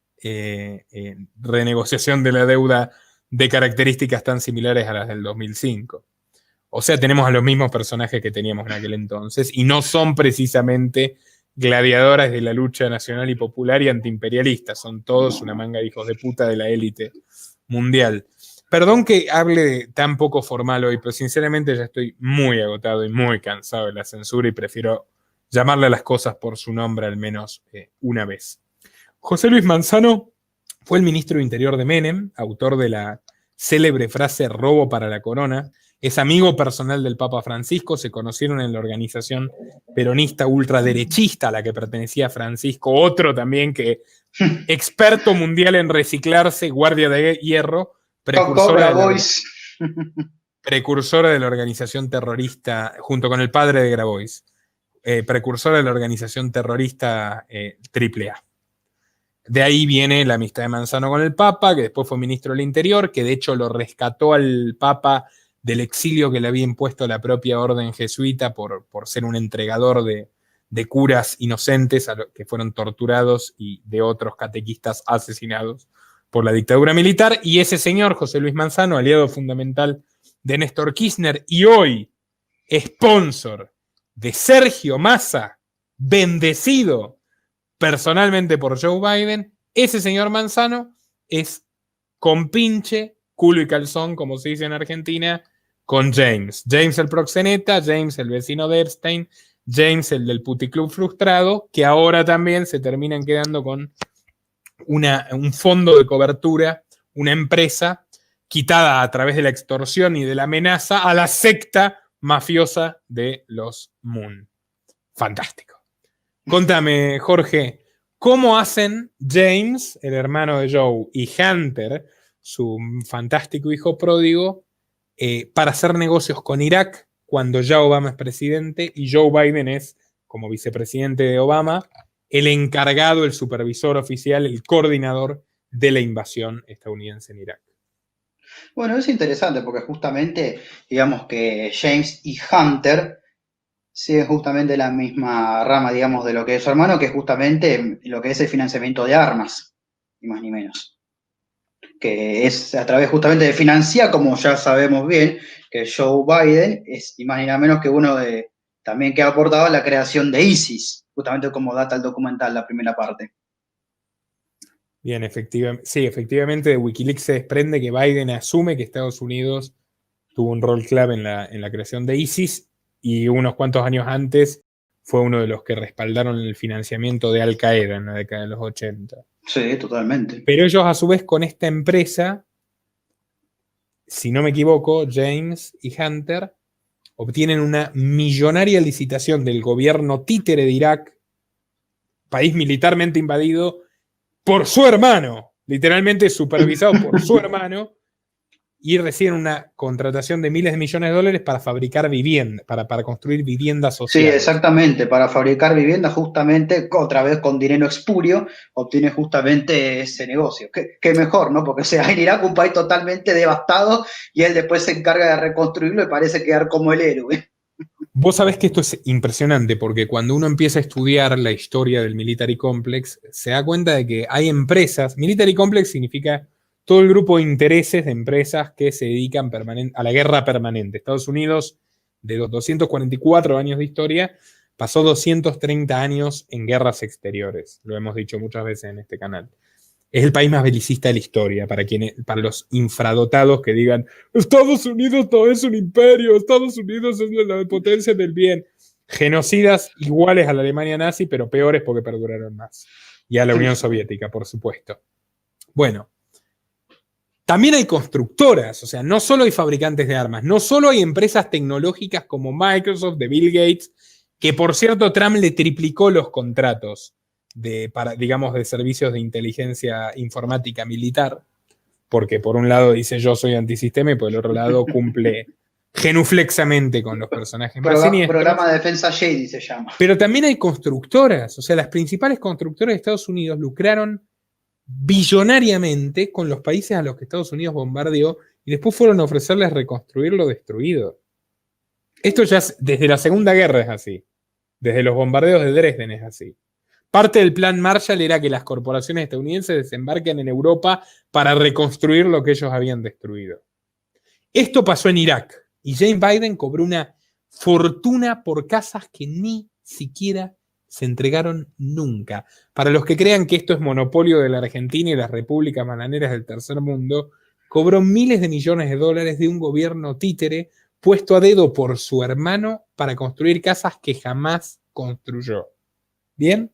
renegociación de la deuda de características tan similares a las del 2005. O sea, tenemos a los mismos personajes que teníamos en aquel entonces y no son precisamente gladiadoras de la lucha nacional y popular y antiimperialista. Son todos una manga de hijos de puta de la élite mundial. Perdón que hable tan poco formal hoy, pero sinceramente ya estoy muy agotado y muy cansado de la censura y prefiero llamarle a las cosas por su nombre al menos una vez. José Luis Manzano fue el ministro de Interior de Menem, autor de la célebre frase "robo para la corona". Es amigo personal del Papa Francisco, se conocieron en la organización peronista ultraderechista a la que pertenecía Francisco, otro también que experto mundial en reciclarse, guardia de hierro, precursora de la organización terrorista, junto con el padre de Grabois, precursora de la organización terrorista AAA. De ahí viene la amistad de Manzano con el Papa, que después fue ministro del Interior, que de hecho lo rescató al Papa del exilio que le había impuesto la propia orden jesuita por ser un entregador de curas inocentes que fueron torturados y de otros catequistas asesinados por la dictadura militar. Y ese señor, José Luis Manzano, aliado fundamental de Néstor Kirchner y hoy sponsor de Sergio Massa, bendecido personalmente por Joe Biden, ese señor Manzano es compinche, culo y calzón, como se dice en Argentina, con James. James el proxeneta, James el vecino de Epstein, James el del puticlub frustrado, que ahora también se terminan quedando con un fondo de cobertura, una empresa quitada a través de la extorsión y de la amenaza a la secta mafiosa de los Moon. Fantástico. Contame, Jorge, ¿cómo hacen James, el hermano de Joe, y Hunter, su fantástico hijo pródigo, para hacer negocios con Irak cuando ya Obama es presidente y Joe Biden es, como vicepresidente de Obama, el encargado, el supervisor oficial, el coordinador de la invasión estadounidense en Irak? Bueno, es interesante porque justamente, digamos que James y Hunter siguen justamente la misma rama, digamos, de lo que es su hermano, que es justamente lo que es el financiamiento de armas, ni más ni menos. Que es a través justamente de financiar, como ya sabemos bien, que Joe Biden es ni más ni nada menos que uno de, también que ha aportado a la creación de ISIS, justamente como data el documental, la primera parte. Bien, efectivamente de Wikileaks se desprende que Biden asume que Estados Unidos tuvo un rol clave en la creación de ISIS y unos cuantos años antes fue uno de los que respaldaron el financiamiento de Al Qaeda en la década de los 80. Sí, totalmente. Pero ellos a su vez con esta empresa, si no me equivoco, James y Hunter obtienen una millonaria licitación del gobierno títere de Irak, país militarmente invadido por su hermano, literalmente supervisado por su hermano, y reciben una contratación de miles de millones de dólares para fabricar vivienda, para construir viviendas sociales. Sí, exactamente, para fabricar viviendas justamente, otra vez con dinero expurio, obtiene justamente ese negocio. Qué mejor, ¿no? Porque o sea, en Irak un país totalmente devastado y él después se encarga de reconstruirlo y parece quedar como el héroe. Vos sabés que esto es impresionante porque cuando uno empieza a estudiar la historia del Military Complex, se da cuenta de que hay empresas. Military Complex significa todo el grupo de intereses de empresas que se dedican a la guerra permanente. Estados Unidos, de los 244 años de historia, pasó 230 años en guerras exteriores. Lo hemos dicho muchas veces en este canal. Es el país más belicista de la historia, para los infradotados que digan Estados Unidos no es un imperio, Estados Unidos es la potencia del bien. Genocidas iguales a la Alemania nazi, pero peores porque perduraron más. Y a la Unión Soviética, por supuesto. Bueno, también hay constructoras, o sea, no solo hay fabricantes de armas, no solo hay empresas tecnológicas como Microsoft, de Bill Gates, que por cierto Trump le triplicó los contratos digamos, de servicios de inteligencia informática militar, porque por un lado dice yo soy antisistema y por el otro lado cumple genuflexamente con los personajes más siniestros. Programa de defensa Shady se llama. Pero también hay constructoras, o sea, las principales constructoras de Estados Unidos lucraron billonariamente con los países a los que Estados Unidos bombardeó y después fueron a ofrecerles reconstruir lo destruido. Esto ya desde la Segunda Guerra es así, desde los bombardeos de Dresden es así. Parte del plan Marshall era que las corporaciones estadounidenses desembarquen en Europa para reconstruir lo que ellos habían destruido. Esto pasó en Irak y James Biden cobró una fortuna por casas que ni siquiera se entregaron nunca. Para los que crean que esto es monopolio de la Argentina y las repúblicas bananeras del tercer mundo, cobró miles de millones de dólares de un gobierno títere puesto a dedo por su hermano para construir casas que jamás construyó. ¿Bien?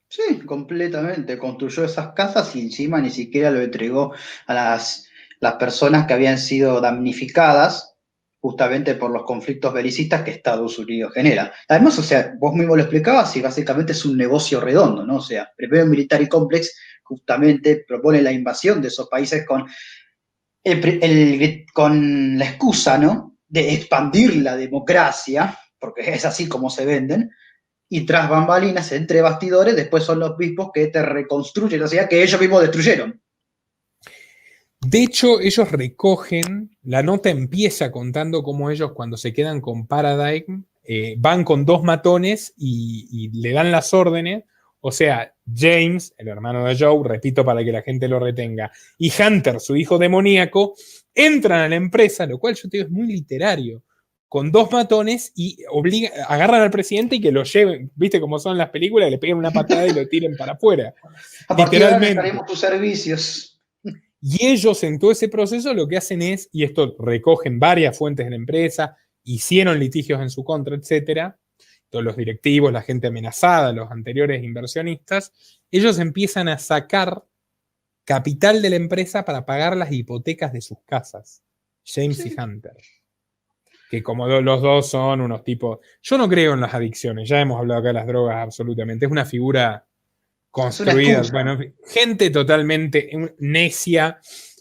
Sí, completamente. Construyó esas casas y encima ni siquiera lo entregó a las personas que habían sido damnificadas justamente por los conflictos belicistas que Estados Unidos genera. Además, o sea, vos mismo lo explicabas y básicamente es un negocio redondo, ¿no? O sea, primero el Military Complex justamente propone la invasión de esos países con la excusa, ¿no? De expandir la democracia, porque es así como se venden. Y tras bambalinas, entre bastidores, después son los mismos que te reconstruyen, o sea, que ellos mismos destruyeron. De hecho, ellos recogen, la nota empieza contando cómo ellos cuando se quedan con Paradigm, van con 2 matones y le dan las órdenes, o sea, James, el hermano de Joe, repito para que la gente lo retenga, y Hunter, su hijo demoníaco, entran a la empresa, lo cual yo te digo es muy literario, con 2 matones y agarran al presidente y que lo lleven, viste cómo son las películas, le peguen una patada y lo tiren para afuera. A partir de ahora necesitaremos tus servicios. Y ellos en todo ese proceso lo que hacen es, y esto recogen varias fuentes de la empresa, hicieron litigios en su contra, etcétera, todos los directivos, la gente amenazada, los anteriores inversionistas, ellos empiezan a sacar capital de la empresa para pagar las hipotecas de sus casas, James y Hunter. Que como los dos son unos tipos... Yo no creo en las adicciones, ya hemos hablado acá de las drogas absolutamente, es una figura construida, bueno, gente totalmente necia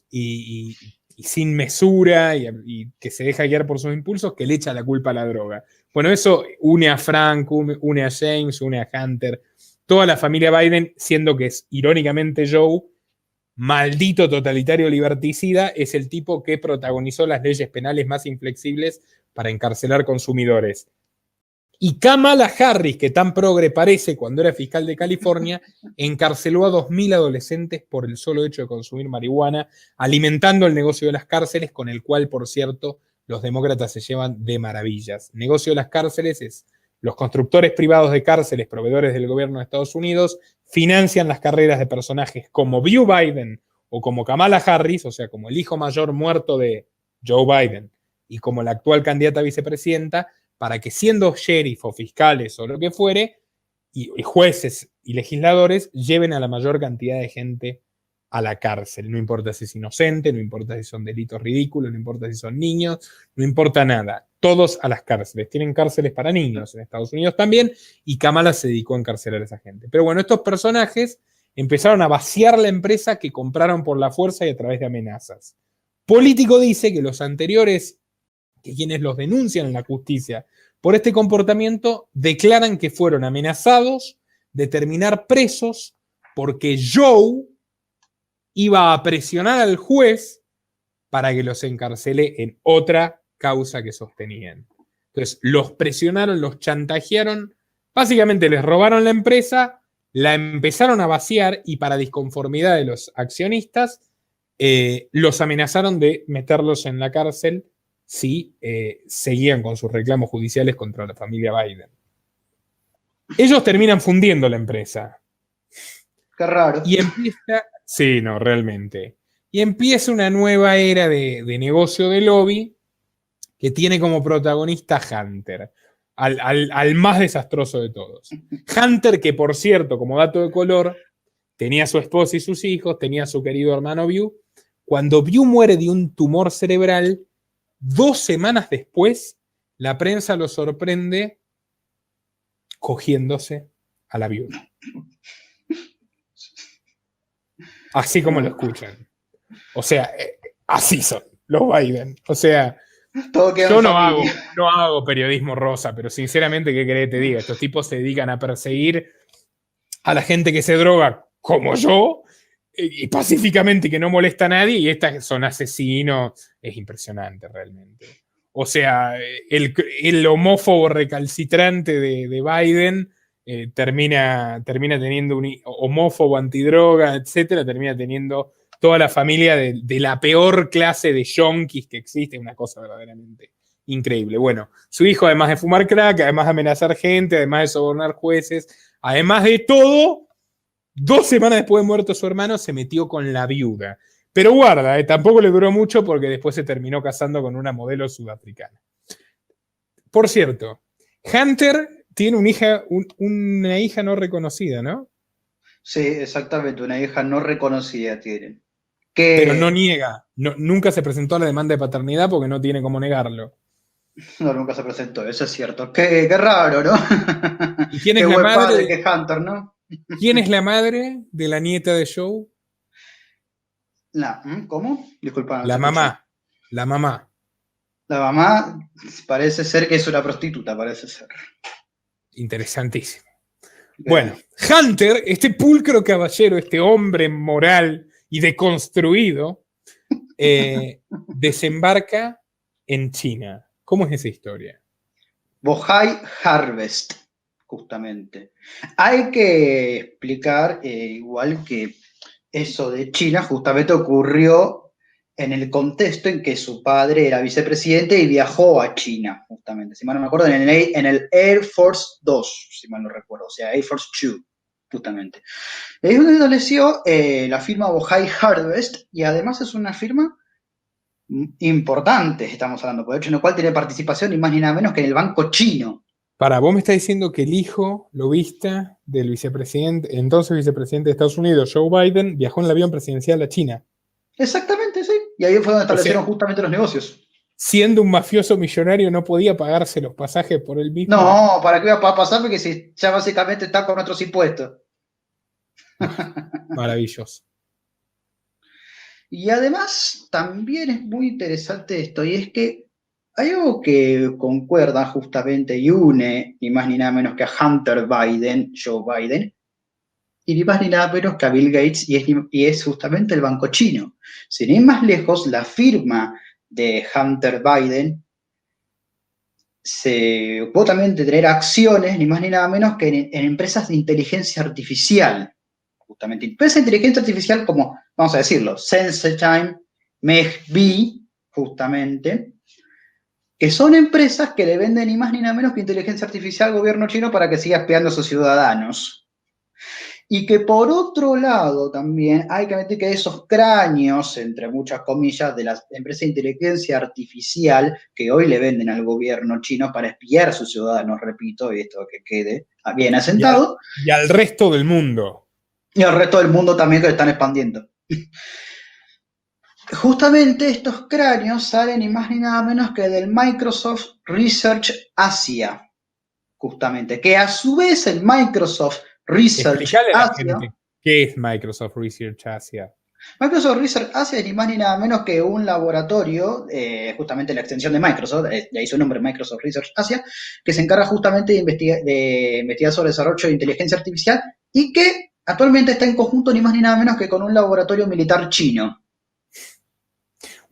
y sin mesura y que se deja guiar por sus impulsos, que le echa la culpa a la droga. Bueno, eso une a Frank, une a James, une a Hunter, toda la familia Biden, siendo que es irónicamente Joe, maldito totalitario liberticida, es el tipo que protagonizó las leyes penales más inflexibles para encarcelar consumidores. Y Kamala Harris, que tan progre parece cuando era fiscal de California, encarceló a 2.000 adolescentes por el solo hecho de consumir marihuana, alimentando el negocio de las cárceles, con el cual, por cierto, los demócratas se llevan de maravillas. Negocio de las cárceles es los constructores privados de cárceles, proveedores del gobierno de Estados Unidos, financian las carreras de personajes como Joe Biden o como Kamala Harris, o sea, como el hijo mayor muerto de Joe Biden y como la actual candidata a vicepresidenta, para que siendo sheriff o fiscales o lo que fuere, y jueces y legisladores, lleven a la mayor cantidad de gente a la cárcel. No importa si es inocente, no importa si son delitos ridículos, no importa si son niños, no importa nada. Todos a las cárceles. Tienen cárceles para niños en Estados Unidos también, y Kamala se dedicó a encarcelar a esa gente. Pero bueno, estos personajes empezaron a vaciar la empresa que compraron por la fuerza y a través de amenazas. Político dice que los anteriores, que quienes los denuncian en la justicia por este comportamiento, declaran que fueron amenazados de terminar presos porque Joe iba a presionar al juez para que los encarcele en otra causa que sostenían. Entonces, los presionaron, los chantajearon, básicamente les robaron la empresa, la empezaron a vaciar y para disconformidad de los accionistas, los amenazaron de meterlos en la cárcel si seguían con sus reclamos judiciales contra la familia Biden. Ellos terminan fundiendo la empresa. Qué raro. Y empieza... Sí, no, realmente. Y empieza una nueva era de negocio de lobby que tiene como protagonista Hunter, al más desastroso de todos. Hunter, que por cierto, como dato de color, tenía a su esposa y sus hijos, tenía a su querido hermano Bew. Cuando Bew muere de un tumor cerebral, 2 semanas después, la prensa lo sorprende cogiéndose a la viuda. Así como lo escuchan. O sea, así son los Biden. O sea, yo no hago periodismo rosa, pero sinceramente, ¿qué querés que te diga? Estos tipos se dedican a perseguir a la gente que se droga como yo, y pacíficamente, que no molesta a nadie, y estas son asesinos. Es impresionante realmente. O sea, el homófobo recalcitrante de Biden termina teniendo un homófobo antidroga, etcétera, termina teniendo toda la familia de la peor clase de yonkis que existe, una cosa verdaderamente increíble. Bueno, su hijo, además de fumar crack, además de amenazar gente, además de sobornar jueces, además de todo, 2 semanas después de muerto su hermano, se metió con la viuda. Pero guarda, tampoco le duró mucho porque después se terminó casando con una modelo sudafricana. Por cierto, Hunter tiene una hija no reconocida, ¿no? Sí, exactamente, una hija no reconocida tienen. Pero no niega, nunca se presentó a la demanda de paternidad porque no tiene cómo negarlo. No, nunca se presentó, eso es cierto. Qué raro, ¿no? ¿Y quién es la madre? Padre que Hunter, ¿no? ¿Quién es la madre de la nieta de Joe? ¿Cómo? Disculpa. La mamá. La mamá. La mamá parece ser que es una prostituta, parece ser. Interesantísimo. Bueno, Hunter, este pulcro caballero, este hombre moral y deconstruido, desembarca en China. ¿Cómo es esa historia? Bohai Harvest, justamente. Hay que explicar igual que eso de China justamente ocurrió en el contexto en que su padre era vicepresidente y viajó a China, justamente. Si mal no me acuerdo, en el Air Force 2, si mal no recuerdo, o sea, Air Force 2. justamente. Es donde estableció la firma Bohai Harvest, y además es una firma importante, estamos hablando, por hecho, en el cual tiene participación ni más ni nada menos que en el banco chino. Vos me estás diciendo que el hijo lobista del vicepresidente, entonces vicepresidente de Estados Unidos, Joe Biden, viajó en el avión presidencial a China. Exactamente, sí. Y ahí fue donde establecieron justamente los negocios. Siendo un mafioso millonario, no podía pagarse los pasajes por él mismo. No, ¿para qué iba a pasar? Porque si ya básicamente está con otros impuestos. Maravilloso. Y además, también es muy interesante esto, y es que hay algo que concuerda justamente y une, ni más ni nada menos que a Hunter Biden, Joe Biden, y ni más ni nada menos que a Bill Gates, y es justamente el banco chino. Sin ir más lejos, la firma de Hunter Biden se ocupó también de tener acciones, ni más ni nada menos que en empresas de inteligencia artificial. Justamente, empresas de inteligencia artificial como, vamos a decirlo, SenseTime, MeghBee, justamente, que son empresas que le venden ni más ni nada menos que inteligencia artificial al gobierno chino para que siga espiando a sus ciudadanos. Y que por otro lado también hay que admitir que esos cráneos, entre muchas comillas, de las empresas de inteligencia artificial que hoy le venden al gobierno chino para espiar a sus ciudadanos, repito, y esto que quede bien asentado. Y al resto del mundo. Y al resto del mundo también que lo están expandiendo. Justamente estos cráneos salen ni más ni nada menos que del Microsoft Research Asia, justamente, que a su vez el Microsoft Research Explicarle a la Asia, gente qué es Microsoft Research Asia. Microsoft Research Asia es ni más ni nada menos que un laboratorio, justamente la extensión de Microsoft, de ahí su nombre, Microsoft Research Asia, que se encarga justamente de investigar sobre el desarrollo de inteligencia artificial y que actualmente está en conjunto ni más ni nada menos que con un laboratorio militar chino.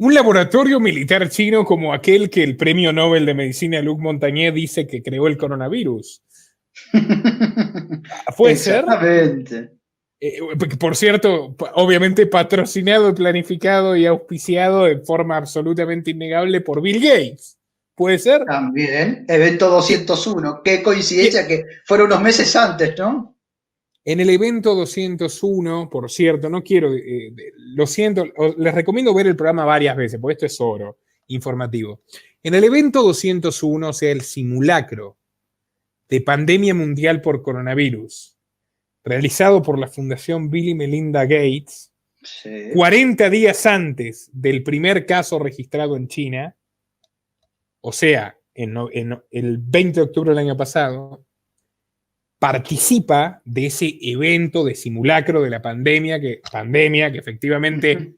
Un laboratorio militar chino como aquel que el premio Nobel de Medicina Luc Montagnier dice que creó el coronavirus. ¿Puede ser? Exactamente. Por cierto, obviamente patrocinado, planificado y auspiciado de forma absolutamente innegable por Bill Gates. ¿Puede ser? También, evento 201. Qué coincidencia que fueron unos meses antes, ¿no? En el evento 201, por cierto, no quiero, lo siento, les recomiendo ver el programa varias veces, porque esto es oro informativo. En el evento 201, o sea, el simulacro de pandemia mundial por coronavirus, realizado por la Fundación Bill y Melinda Gates, sí. 40 días antes del primer caso registrado en China, o sea, en el 20 de octubre del año pasado, participa de ese evento de simulacro de la pandemia que efectivamente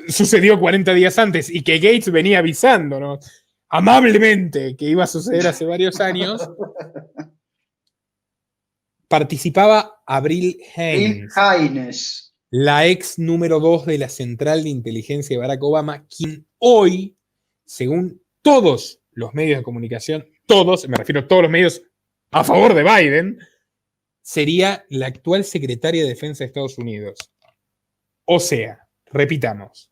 sucedió 40 días antes y que Gates venía avisándonos amablemente que iba a suceder hace varios años. Participaba Avril Haines, la ex número 2 de la Central de Inteligencia de Barack Obama, quien hoy, según todos los medios de comunicación, me refiero a todos los medios a favor de Biden, sería la actual secretaria de Defensa de Estados Unidos. O sea, repitamos,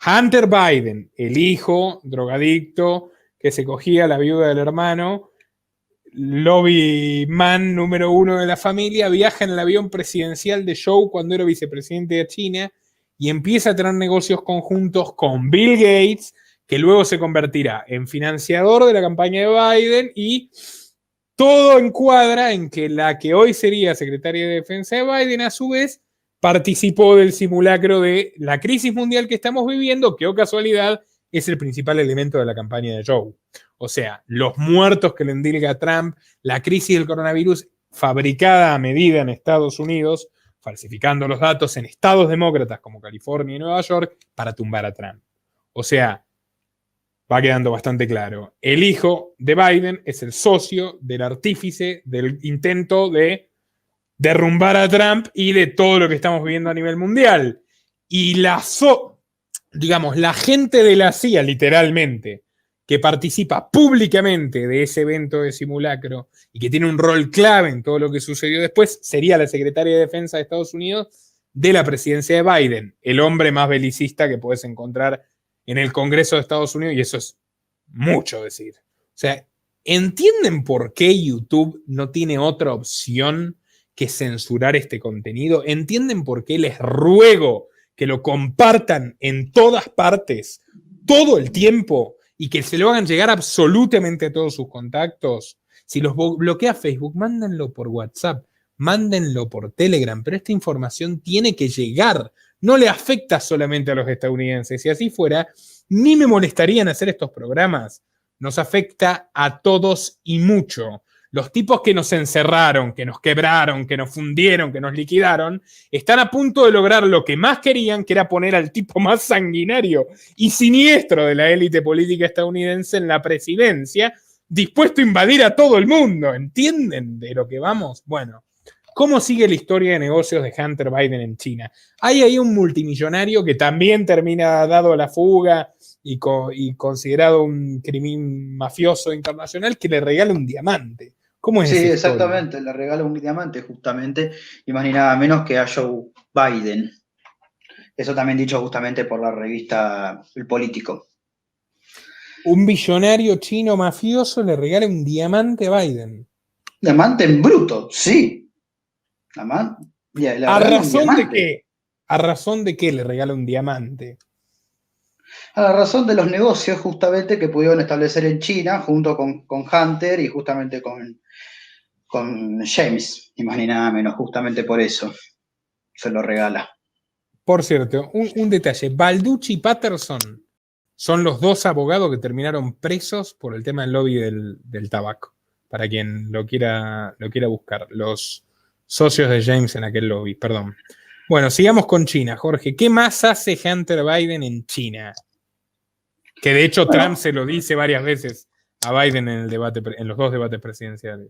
Hunter Biden, el hijo drogadicto que se cogía a la viuda del hermano, lobby man número 1 de la familia, viaja en el avión presidencial de Joe cuando era vicepresidente de China y empieza a tener negocios conjuntos con Bill Gates, que luego se convertirá en financiador de la campaña de Biden, y todo encuadra en que la que hoy sería secretaria de Defensa de Biden, a su vez, participó del simulacro de la crisis mundial que estamos viviendo, que, oh casualidad, es el principal elemento de la campaña de Joe. O sea, los muertos que le endilga Trump, la crisis del coronavirus fabricada a medida en Estados Unidos, falsificando los datos en estados demócratas como California y Nueva York para tumbar a Trump. O sea, va quedando bastante claro. El hijo de Biden es el socio del artífice del intento de derrumbar a Trump y de todo lo que estamos viviendo a nivel mundial. Y la gente de la CIA, literalmente, que participa públicamente de ese evento de simulacro y que tiene un rol clave en todo lo que sucedió después, sería la secretaria de Defensa de Estados Unidos de la presidencia de Biden, el hombre más belicista que puedes encontrar en el Congreso de Estados Unidos, y eso es mucho decir. O sea, ¿entienden por qué YouTube no tiene otra opción que censurar este contenido? ¿Entienden por qué les ruego que lo compartan en todas partes, todo el tiempo, y que se lo hagan llegar absolutamente a todos sus contactos? Si los bloquea Facebook, mándenlo por WhatsApp, mándenlo por Telegram, pero esta información tiene que llegar. No le afecta solamente a los estadounidenses. Si así fuera, ni me molestaría en hacer estos programas. Nos afecta a todos y mucho. Los tipos que nos encerraron, que nos quebraron, que nos fundieron, que nos liquidaron, están a punto de lograr lo que más querían, que era poner al tipo más sanguinario y siniestro de la élite política estadounidense en la presidencia, dispuesto a invadir a todo el mundo. ¿Entienden de lo que vamos? Bueno, ¿cómo sigue la historia de negocios de Hunter Biden en China? Hay ahí un multimillonario que también termina dado a la fuga y considerado un crimen mafioso internacional, que le regala un diamante. ¿Cómo es Sí, esa historia? exactamente, le regala un diamante justamente, y más ni nada menos que a Joe Biden. Eso también dicho justamente por la revista El Político. Un billonario chino mafioso le regala un diamante a Biden. Diamante en bruto, sí. ¿A razón de qué? ¿A razón de qué le regala un diamante? A la razón de los negocios justamente que pudieron establecer en China junto con Hunter y justamente con James, ni más ni nada menos, justamente por eso se lo regala. Por cierto, un detalle. Balducci y Patterson son los dos abogados que terminaron presos por el tema del lobby del tabaco. Para quien lo quiera buscar. Los socios de James en aquel lobby, perdón. Bueno, sigamos con China, Jorge. ¿Qué más hace Hunter Biden en China? Que de hecho Trump se lo dice varias veces a Biden en los dos debates presidenciales.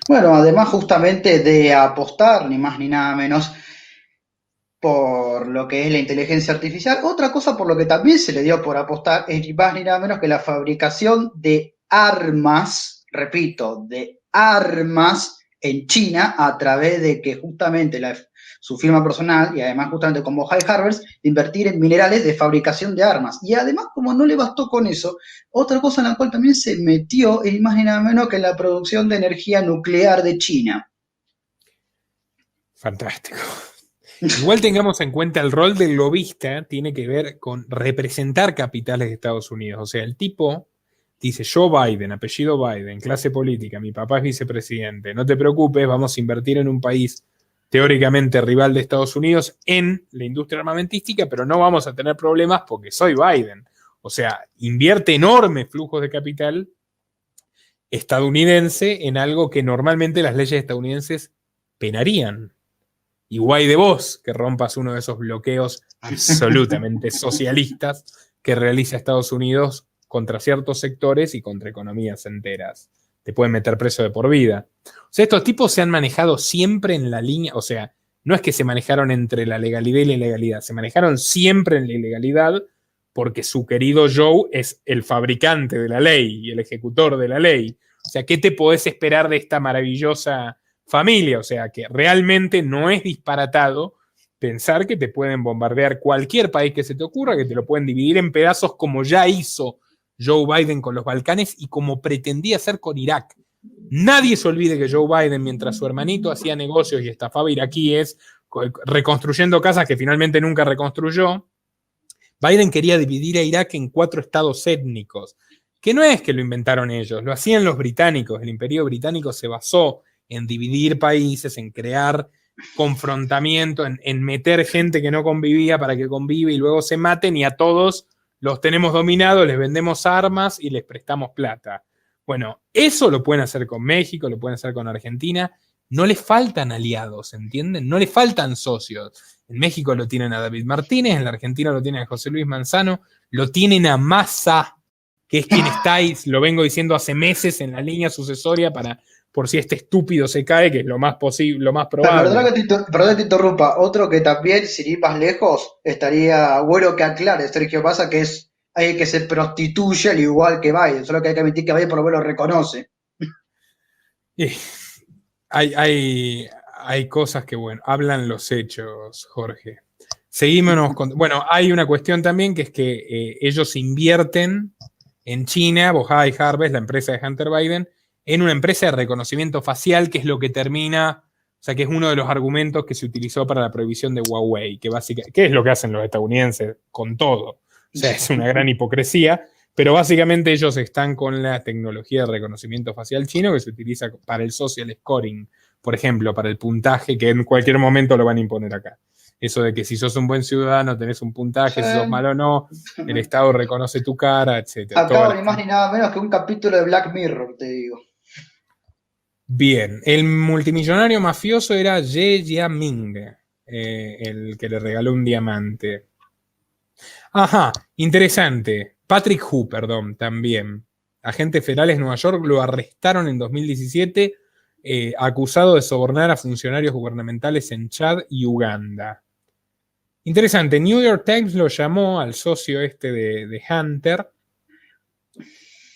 Bueno, además justamente de apostar, ni más ni nada menos, por lo que es la inteligencia artificial, otra cosa por lo que también se le dio por apostar es ni más ni nada menos que la fabricación de armas, repito, de armas en China, a través de que justamente su firma personal, y además justamente como High Harvest, invertir en minerales de fabricación de armas. Y además, como no le bastó con eso, otra cosa en la cual también se metió es ni más ni nada menos que la producción de energía nuclear de China. Fantástico. Igual tengamos en cuenta el rol del lobista, tiene que ver con representar capitales de Estados Unidos. O sea, el tipo dice: Joe Biden, apellido Biden, clase política, mi papá es vicepresidente, no te preocupes, vamos a invertir en un país teóricamente rival de Estados Unidos en la industria armamentística, pero no vamos a tener problemas porque soy Biden. O sea, invierte enormes flujos de capital estadounidense en algo que normalmente las leyes estadounidenses penarían. Y guay de vos que rompas uno de esos bloqueos absolutamente socialistas que realiza Estados Unidos contra ciertos sectores y contra economías enteras. Te pueden meter preso de por vida. O sea, estos tipos se han manejado siempre en la línea, o sea, no es que se manejaron entre la legalidad y la ilegalidad, se manejaron siempre en la ilegalidad porque su querido Joe es el fabricante de la ley y el ejecutor de la ley. O sea, ¿qué te podés esperar de esta maravillosa familia? O sea, que realmente no es disparatado pensar que te pueden bombardear cualquier país que se te ocurra, que te lo pueden dividir en pedazos como ya hizo Joe Biden con los Balcanes y como pretendía hacer con Irak. Nadie se olvide que Joe Biden, mientras su hermanito hacía negocios y estafaba iraquíes, reconstruyendo casas que finalmente nunca reconstruyó, Biden quería dividir a Irak en 4 estados étnicos, que no es que lo inventaron ellos, lo hacían los británicos. El Imperio Británico se basó en dividir países, en crear confrontamiento, en meter gente que no convivía para que convive y luego se maten, y a todos los tenemos dominados, les vendemos armas y les prestamos plata. Bueno, eso lo pueden hacer con México, lo pueden hacer con Argentina. No les faltan aliados, ¿entienden? No les faltan socios. En México lo tienen a David Martínez, en la Argentina lo tienen a José Luis Manzano, lo tienen a Massa, que es quien está, y lo vengo diciendo hace meses, en la línea sucesoria para, por si este estúpido se cae, que es lo más posible, lo más probable. Perdón que te interrumpa. Otro que también, sin ir más lejos, estaría bueno que aclare Sergio Massa, que es alguien que se prostituye al igual que Biden, solo que hay que admitir que Biden por lo menos reconoce. Hay cosas que, bueno, hablan los hechos, Jorge. Seguímonos con... Bueno, hay una cuestión también, que es que ellos invierten en China, Bohai Harvest, la empresa de Hunter Biden, en una empresa de reconocimiento facial, que es lo que termina O sea, que es uno de los argumentos que se utilizó para la prohibición de Huawei, que básicamente, ¿qué es lo que hacen los estadounidenses con todo? O sea, es una gran hipocresía, pero básicamente ellos están con la tecnología de reconocimiento facial chino que se utiliza para el social scoring, por ejemplo, para el puntaje, que en cualquier momento lo van a imponer acá. Eso de que si sos un buen ciudadano tenés un puntaje, si sos malo o no, el Estado reconoce tu cara, etc. Acabo ni más ni nada menos que un capítulo de Black Mirror, te digo. Bien, el multimillonario mafioso era Ye Jiaming, el que le regaló un diamante. Ajá, interesante. Patrick Hu, perdón, también. Agentes federales de Nueva York lo arrestaron en 2017 acusado de sobornar a funcionarios gubernamentales en Chad y Uganda. Interesante, New York Times lo llamó al socio este de Hunter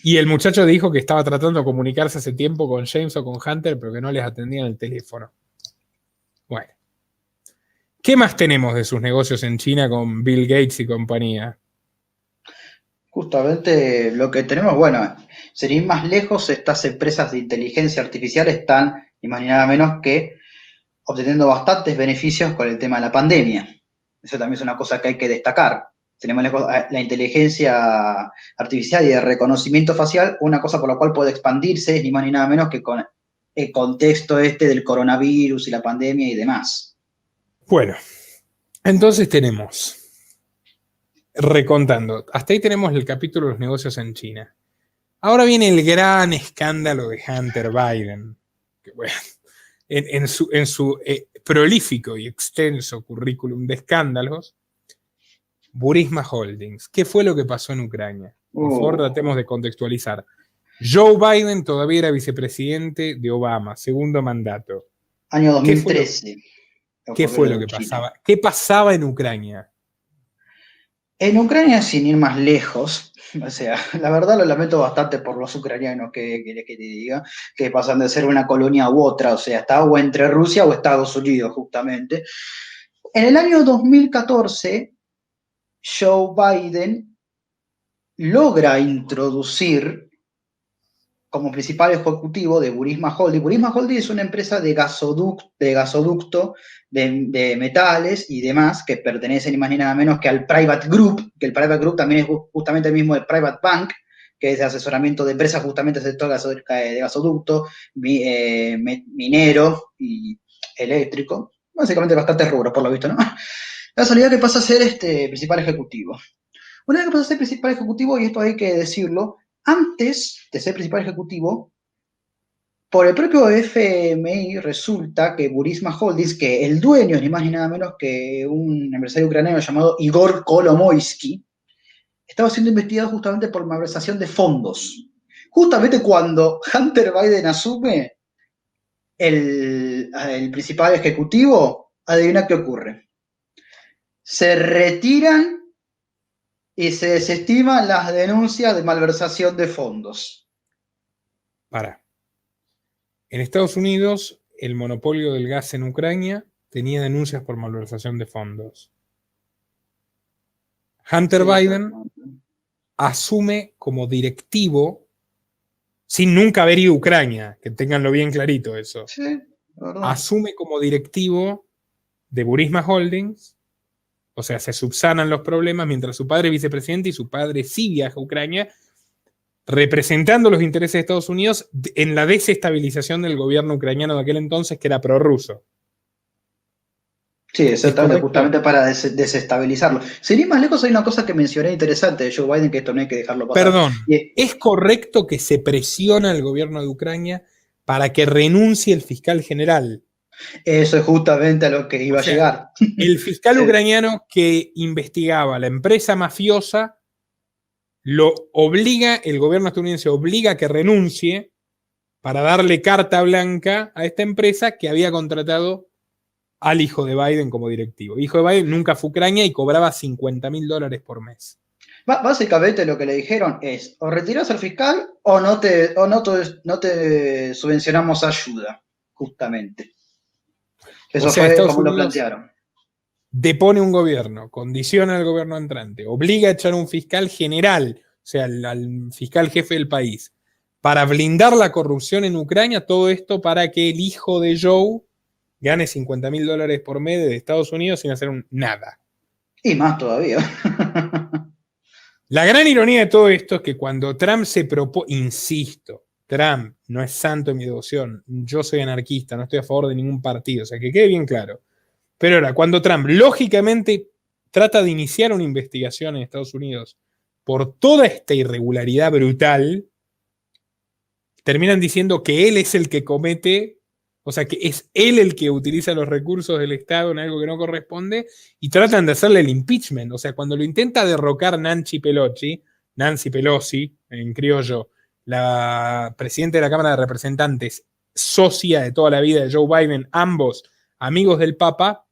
y el muchacho dijo que estaba tratando de comunicarse hace tiempo con James o con Hunter, pero que no les atendían el teléfono. Bueno. ¿Qué más tenemos de sus negocios en China con Bill Gates y compañía? Justamente lo que tenemos, bueno, sin ir más lejos, estas empresas de inteligencia artificial están, ni más ni nada menos que, obteniendo bastantes beneficios con el tema de la pandemia. Eso también es una cosa que hay que destacar. Tenemos la inteligencia artificial y de reconocimiento facial, una cosa por la cual puede expandirse, ni más ni nada menos que con el contexto este del coronavirus y la pandemia y demás. Bueno, entonces tenemos, recontando, hasta ahí tenemos el capítulo de los negocios en China. Ahora viene el gran escándalo de Hunter Biden, que bueno, en su prolífico y extenso currículum de escándalos, Burisma Holdings. ¿Qué fue lo que pasó en Ucrania? Por favor, tratemos de contextualizar. Joe Biden todavía era vicepresidente de Obama, segundo mandato. Año 2013. ¿Qué fue lo que pasaba? ¿Qué pasaba en Ucrania? En Ucrania, sin ir más lejos, o sea, la verdad lo lamento bastante por los ucranianos que te diga, que pasan de ser una colonia u otra, o sea, está o entre Rusia o Estados Unidos, justamente. En el año 2014, Joe Biden logra introducir como principal ejecutivo de Burisma Holding. Burisma Holding es una empresa de gasoducto de metales y demás que pertenece ni más ni nada menos que al Private Group, que el Private Group también es justamente el mismo del Private Bank, que es de asesoramiento de empresas justamente del sector de gasoducto, minero y eléctrico. Básicamente bastantes rubros, por lo visto, ¿no? La casualidad que pasa a ser principal ejecutivo. Una vez que pasa a ser principal ejecutivo, y esto hay que decirlo, antes de ser principal ejecutivo, por el propio FMI resulta que Burisma Holdings, que el dueño es ni más ni nada menos que un empresario ucraniano llamado Igor Kolomoisky, estaba siendo investigado justamente por malversación de fondos. Justamente cuando Hunter Biden asume el principal ejecutivo, adivina qué ocurre. Se retiran y se desestiman las denuncias de malversación de fondos. En Estados Unidos, el monopolio del gas en Ucrania tenía denuncias por malversación de fondos. Hunter Biden asume como directivo, sin nunca haber ido a Ucrania, que tenganlo bien clarito eso. Sí, verdad. Asume como directivo de Burisma Holdings, o sea, se subsanan los problemas mientras su padre es vicepresidente y su padre sí viaja a Ucrania, representando los intereses de Estados Unidos en la desestabilización del gobierno ucraniano de aquel entonces, que era prorruso. Sí, exactamente, justamente para desestabilizarlo. Sin ir más lejos, hay una cosa que mencioné interesante de Joe Biden, que esto no hay que dejarlo pasar. Perdón, ¿es correcto que se presiona al gobierno de Ucrania para que renuncie el fiscal general? Eso es justamente a lo que iba a llegar. El fiscal ucraniano que investigaba a la empresa mafiosa lo obliga, el gobierno estadounidense obliga a que renuncie para darle carta blanca a esta empresa que había contratado al hijo de Biden como directivo. El hijo de Biden nunca fue a Ucrania y cobraba $50,000 por mes. Básicamente lo que le dijeron es, o retiras al fiscal o no te subvencionamos ayuda, justamente. Eso fue como lo plantearon. Depone un gobierno, condiciona al gobierno entrante, obliga a echar un fiscal general, o sea, al fiscal jefe del país, para blindar la corrupción en Ucrania, todo esto para que el hijo de Joe gane $50.000 por mes de Estados Unidos sin hacer nada. Y más todavía. La gran ironía de todo esto es que cuando Trump se propone, insisto, Trump no es santo en mi devoción, yo soy anarquista, no estoy a favor de ningún partido, o sea, que quede bien claro. Pero ahora, cuando Trump lógicamente trata de iniciar una investigación en Estados Unidos por toda esta irregularidad brutal, terminan diciendo que él es el que comete, o sea, que es él el que utiliza los recursos del Estado en algo que no corresponde, y tratan de hacerle el impeachment. O sea, cuando lo intenta derrocar Nancy Pelosi, en criollo, la presidenta de la Cámara de Representantes, socia de toda la vida de Joe Biden, ambos amigos del Papa,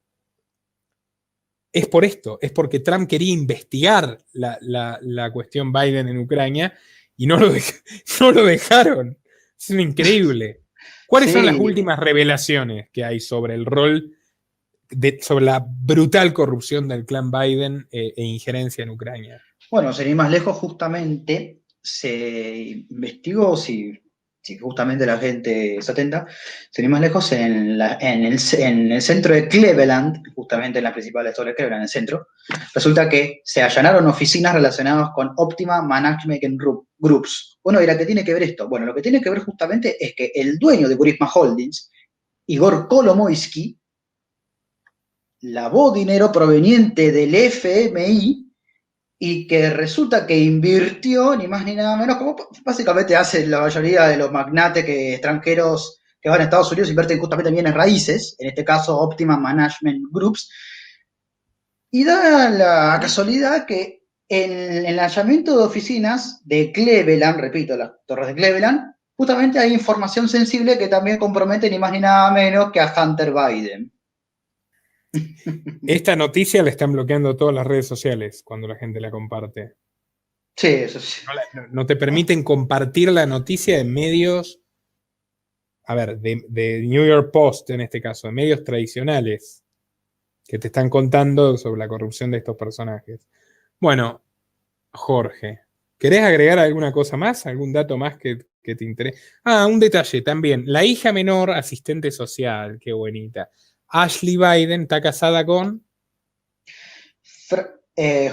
es por esto, es porque Trump quería investigar la cuestión Biden en Ucrania y no lo dejaron. Es increíble. ¿Cuáles son las últimas revelaciones que hay sobre el rol, sobre la brutal corrupción del clan Biden e injerencia en Ucrania? Bueno, sin ir más lejos, justamente se investigó si justamente la gente se atenta, sin ir más lejos, en el centro de Cleveland, justamente en las principales torres de Cleveland, en el centro, resulta que se allanaron oficinas relacionadas con Optima Management Groups. Bueno, ¿y a qué tiene que ver esto? Bueno, lo que tiene que ver justamente es que el dueño de Burisma Holdings, Igor Kolomoisky, lavó dinero proveniente del FMI y que resulta que invirtió, ni más ni nada menos, como básicamente hace la mayoría de los magnates extranjeros que van a Estados Unidos, invierten justamente en bienes raíces, en este caso Optima Management Groups, y da la casualidad que en el allanamiento de oficinas de Cleveland, repito, las torres de Cleveland, justamente hay información sensible que también compromete ni más ni nada menos que a Hunter Biden. Esta noticia la están bloqueando todas las redes sociales cuando la gente la comparte. Sí, eso sí. No te permiten compartir la noticia en medios, a ver, de New York Post en este caso, de medios tradicionales que te están contando sobre la corrupción de estos personajes. Bueno, Jorge, ¿querés agregar alguna cosa más? ¿Algún dato más que te interese? Un detalle también. La hija menor, asistente social, qué bonita. Ashley Biden está casada con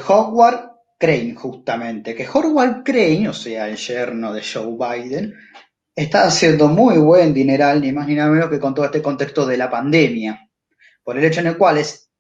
Howard Crane, justamente. Que Howard Crane, o sea, el yerno de Joe Biden, está haciendo muy buen dineral, ni más ni nada menos que con todo este contexto de la pandemia. Por el hecho en el cual es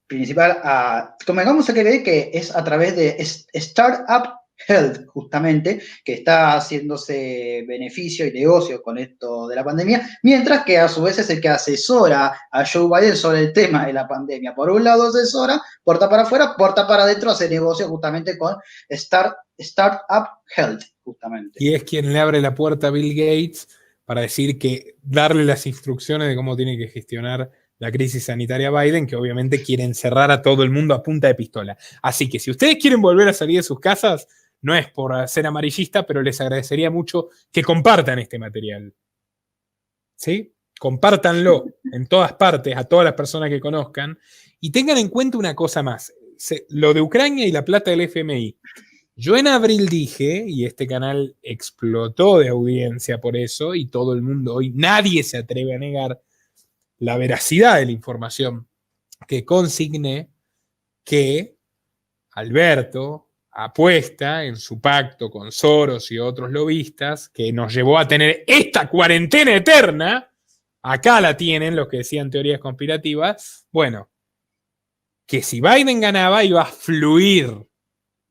principal, convengamos que es a través de Startup Health, justamente, que está haciéndose beneficio y negocio con esto de la pandemia, mientras que a su vez es el que asesora a Joe Biden sobre el tema de la pandemia. Por un lado asesora, puerta para afuera, puerta para adentro, hace negocio justamente con Startup Health, justamente. Y es quien le abre la puerta a Bill Gates para decir que darle las instrucciones de cómo tiene que gestionar la crisis sanitaria a Biden, que obviamente quiere encerrar a todo el mundo a punta de pistola. Así que si ustedes quieren volver a salir de sus casas, no es por ser amarillista, pero les agradecería mucho que compartan este material. ¿Sí? Compártanlo en todas partes, a todas las personas que conozcan, y tengan en cuenta una cosa más. Lo de Ucrania y la plata del FMI. Yo en abril dije, y este canal explotó de audiencia por eso, y todo el mundo hoy, nadie se atreve a negar la veracidad de la información que consigné, que Alberto apuesta en su pacto con Soros y otros lobistas, que nos llevó a tener esta cuarentena eterna. Acá la tienen los que decían teorías conspirativas. Bueno, que si Biden ganaba iba a fluir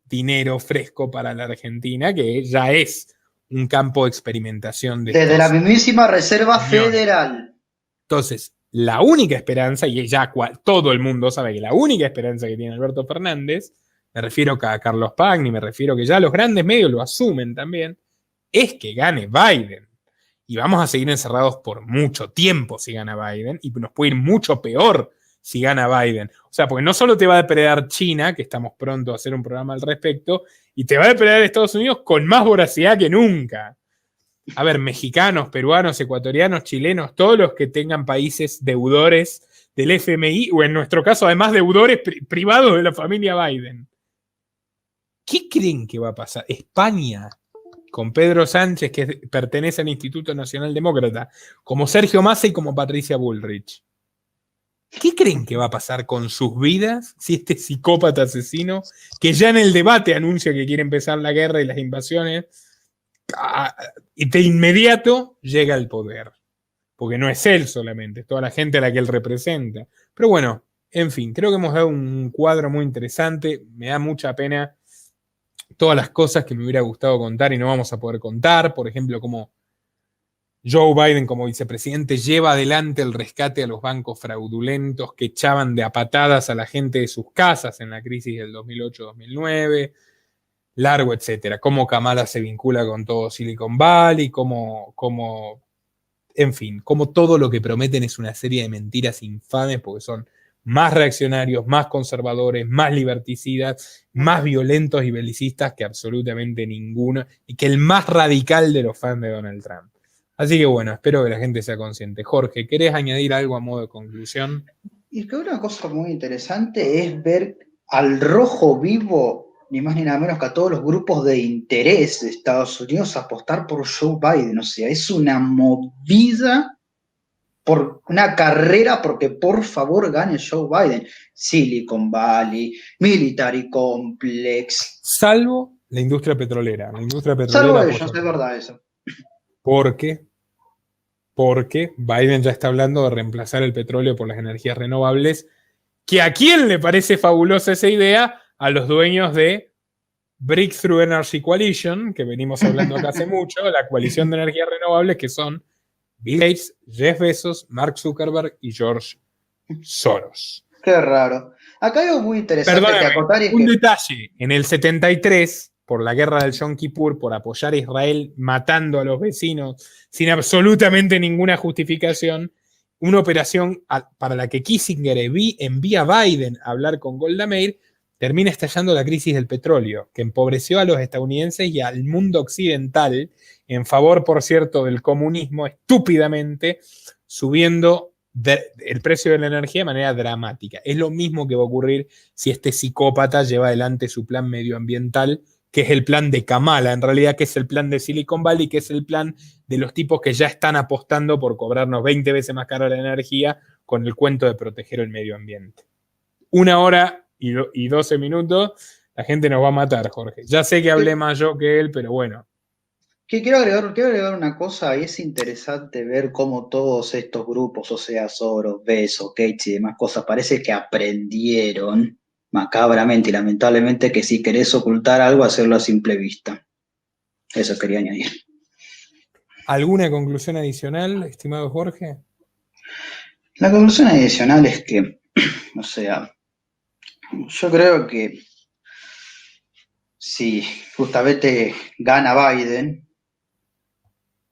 dinero fresco para la Argentina, que ya es un campo de experimentación. Desde la mismísima Reserva Federal. Entonces, la única esperanza, y ya todo el mundo sabe que la única esperanza que tiene Alberto Fernández, me refiero a Carlos Pagni, me refiero que ya los grandes medios lo asumen también, es que gane Biden. Y vamos a seguir encerrados por mucho tiempo si gana Biden, y nos puede ir mucho peor si gana Biden. O sea, porque no solo te va a depredar China, que estamos pronto a hacer un programa al respecto, y te va a depredar Estados Unidos con más voracidad que nunca. A ver, mexicanos, peruanos, ecuatorianos, chilenos, todos los que tengan países deudores del FMI, o en nuestro caso, además, deudores privados de la familia Biden. ¿Qué creen que va a pasar? España. con Pedro Sánchez, que pertenece al Instituto Nacional Demócrata, como Sergio Massa y como Patricia Bullrich. ¿Qué creen que va a pasar con sus vidas si este psicópata asesino, que ya en el debate anuncia que quiere empezar la guerra y las invasiones, y de inmediato llega al poder? Porque no es él solamente, es toda la gente a la que él representa. Pero bueno, en fin, creo que hemos dado un cuadro muy interesante. Me da mucha pena todas las cosas que me hubiera gustado contar y no vamos a poder contar. Por ejemplo, cómo Joe Biden como vicepresidente lleva adelante el rescate a los bancos fraudulentos que echaban de a patadas a la gente de sus casas en la crisis del 2008-2009, largo, etcétera. Cómo Kamala se vincula con todo Silicon Valley, en fin, como todo lo que prometen es una serie de mentiras infames porque son más reaccionarios, más conservadores, más liberticidas, más violentos y belicistas que absolutamente ninguno, y que el más radical de los fans de Donald Trump. Así que bueno, espero que la gente sea consciente. Jorge, ¿querés añadir algo a modo de conclusión? Y que una cosa muy interesante es ver al rojo vivo, ni más ni nada menos que a todos los grupos de interés de Estados Unidos apostar por Joe Biden. O sea, es una movida por una carrera porque por favor gane Joe Biden. Silicon Valley, Military Complex. Salvo la industria petrolera. La industria Salvo petrolera ellos, es verdad eso. porque Biden ya está hablando de reemplazar el petróleo por las energías renovables, que a quién le parece fabulosa esa idea, a los dueños de Breakthrough Energy Coalition, que venimos hablando acá hace mucho, la coalición de energías renovables, que son Bill Gates, Jeff Bezos, Mark Zuckerberg y George Soros. Qué raro. Acá hay algo muy interesante que acotar y un detalle, en el 73, por la guerra del Yom Kippur, por apoyar a Israel matando a los vecinos sin absolutamente ninguna justificación, una operación para la que Kissinger envía a Biden a hablar con Golda Meir, termina estallando la crisis del petróleo, que empobreció a los estadounidenses y al mundo occidental, en favor, por cierto, del comunismo, estúpidamente, subiendo el precio de la energía de manera dramática. Es lo mismo que va a ocurrir si este psicópata lleva adelante su plan medioambiental, que es el plan de Kamala, en realidad, que es el plan de Silicon Valley, que es el plan de los tipos que ya están apostando por cobrarnos 20 veces más cara la energía con el cuento de proteger el medio ambiente. 1 hora y 12 minutos, la gente nos va a matar, Jorge. Ya sé que hablé más yo que él, pero bueno. Quiero agregar una cosa, y es interesante ver cómo todos estos grupos, o sea, Soros, Bezos, Gates y demás cosas, parece que aprendieron macabramente y lamentablemente que si querés ocultar algo, hacerlo a simple vista. Eso quería añadir. ¿Alguna conclusión adicional, estimado Jorge? La conclusión adicional es que, o sea, yo creo que si justamente gana Biden,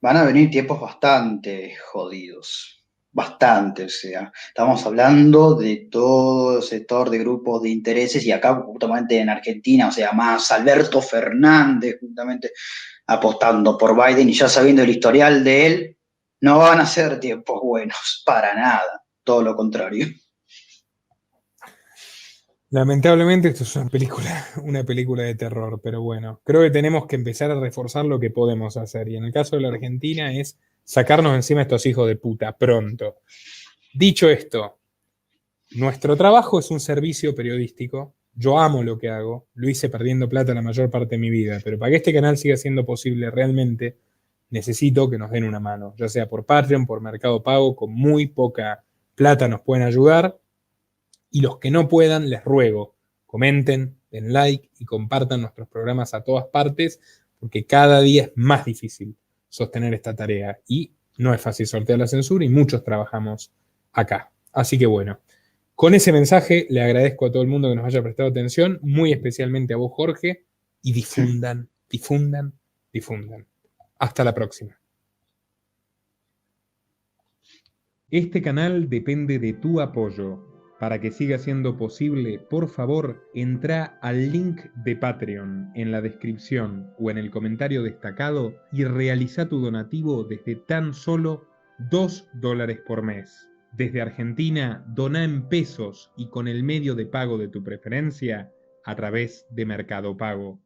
van a venir tiempos bastante jodidos. Bastante, o sea, estamos hablando de todo el sector de grupos de intereses y acá justamente en Argentina, o sea, más Alberto Fernández justamente apostando por Biden y ya sabiendo el historial de él, no van a ser tiempos buenos, para nada, todo lo contrario. Lamentablemente esto es una película de terror, pero bueno, creo que tenemos que empezar a reforzar lo que podemos hacer, y en el caso de la Argentina es sacarnos encima a estos hijos de puta, pronto. Dicho esto, nuestro trabajo es un servicio periodístico, yo amo lo que hago, lo hice perdiendo plata la mayor parte de mi vida, pero para que este canal siga siendo posible realmente, necesito que nos den una mano, ya sea por Patreon, por Mercado Pago, con muy poca plata nos pueden ayudar. Y los que no puedan, les ruego, comenten, den like y compartan nuestros programas a todas partes, porque cada día es más difícil sostener esta tarea y no es fácil sortear la censura y muchos trabajamos acá. Así que bueno, con ese mensaje le agradezco a todo el mundo que nos haya prestado atención, muy especialmente a vos, Jorge, y difundan. Hasta la próxima. Este canal depende de tu apoyo. Para que siga siendo posible, por favor, entra al link de Patreon en la descripción o en el comentario destacado y realiza tu donativo desde tan solo $2 por mes. Desde Argentina, dona en pesos y con el medio de pago de tu preferencia a través de Mercado Pago.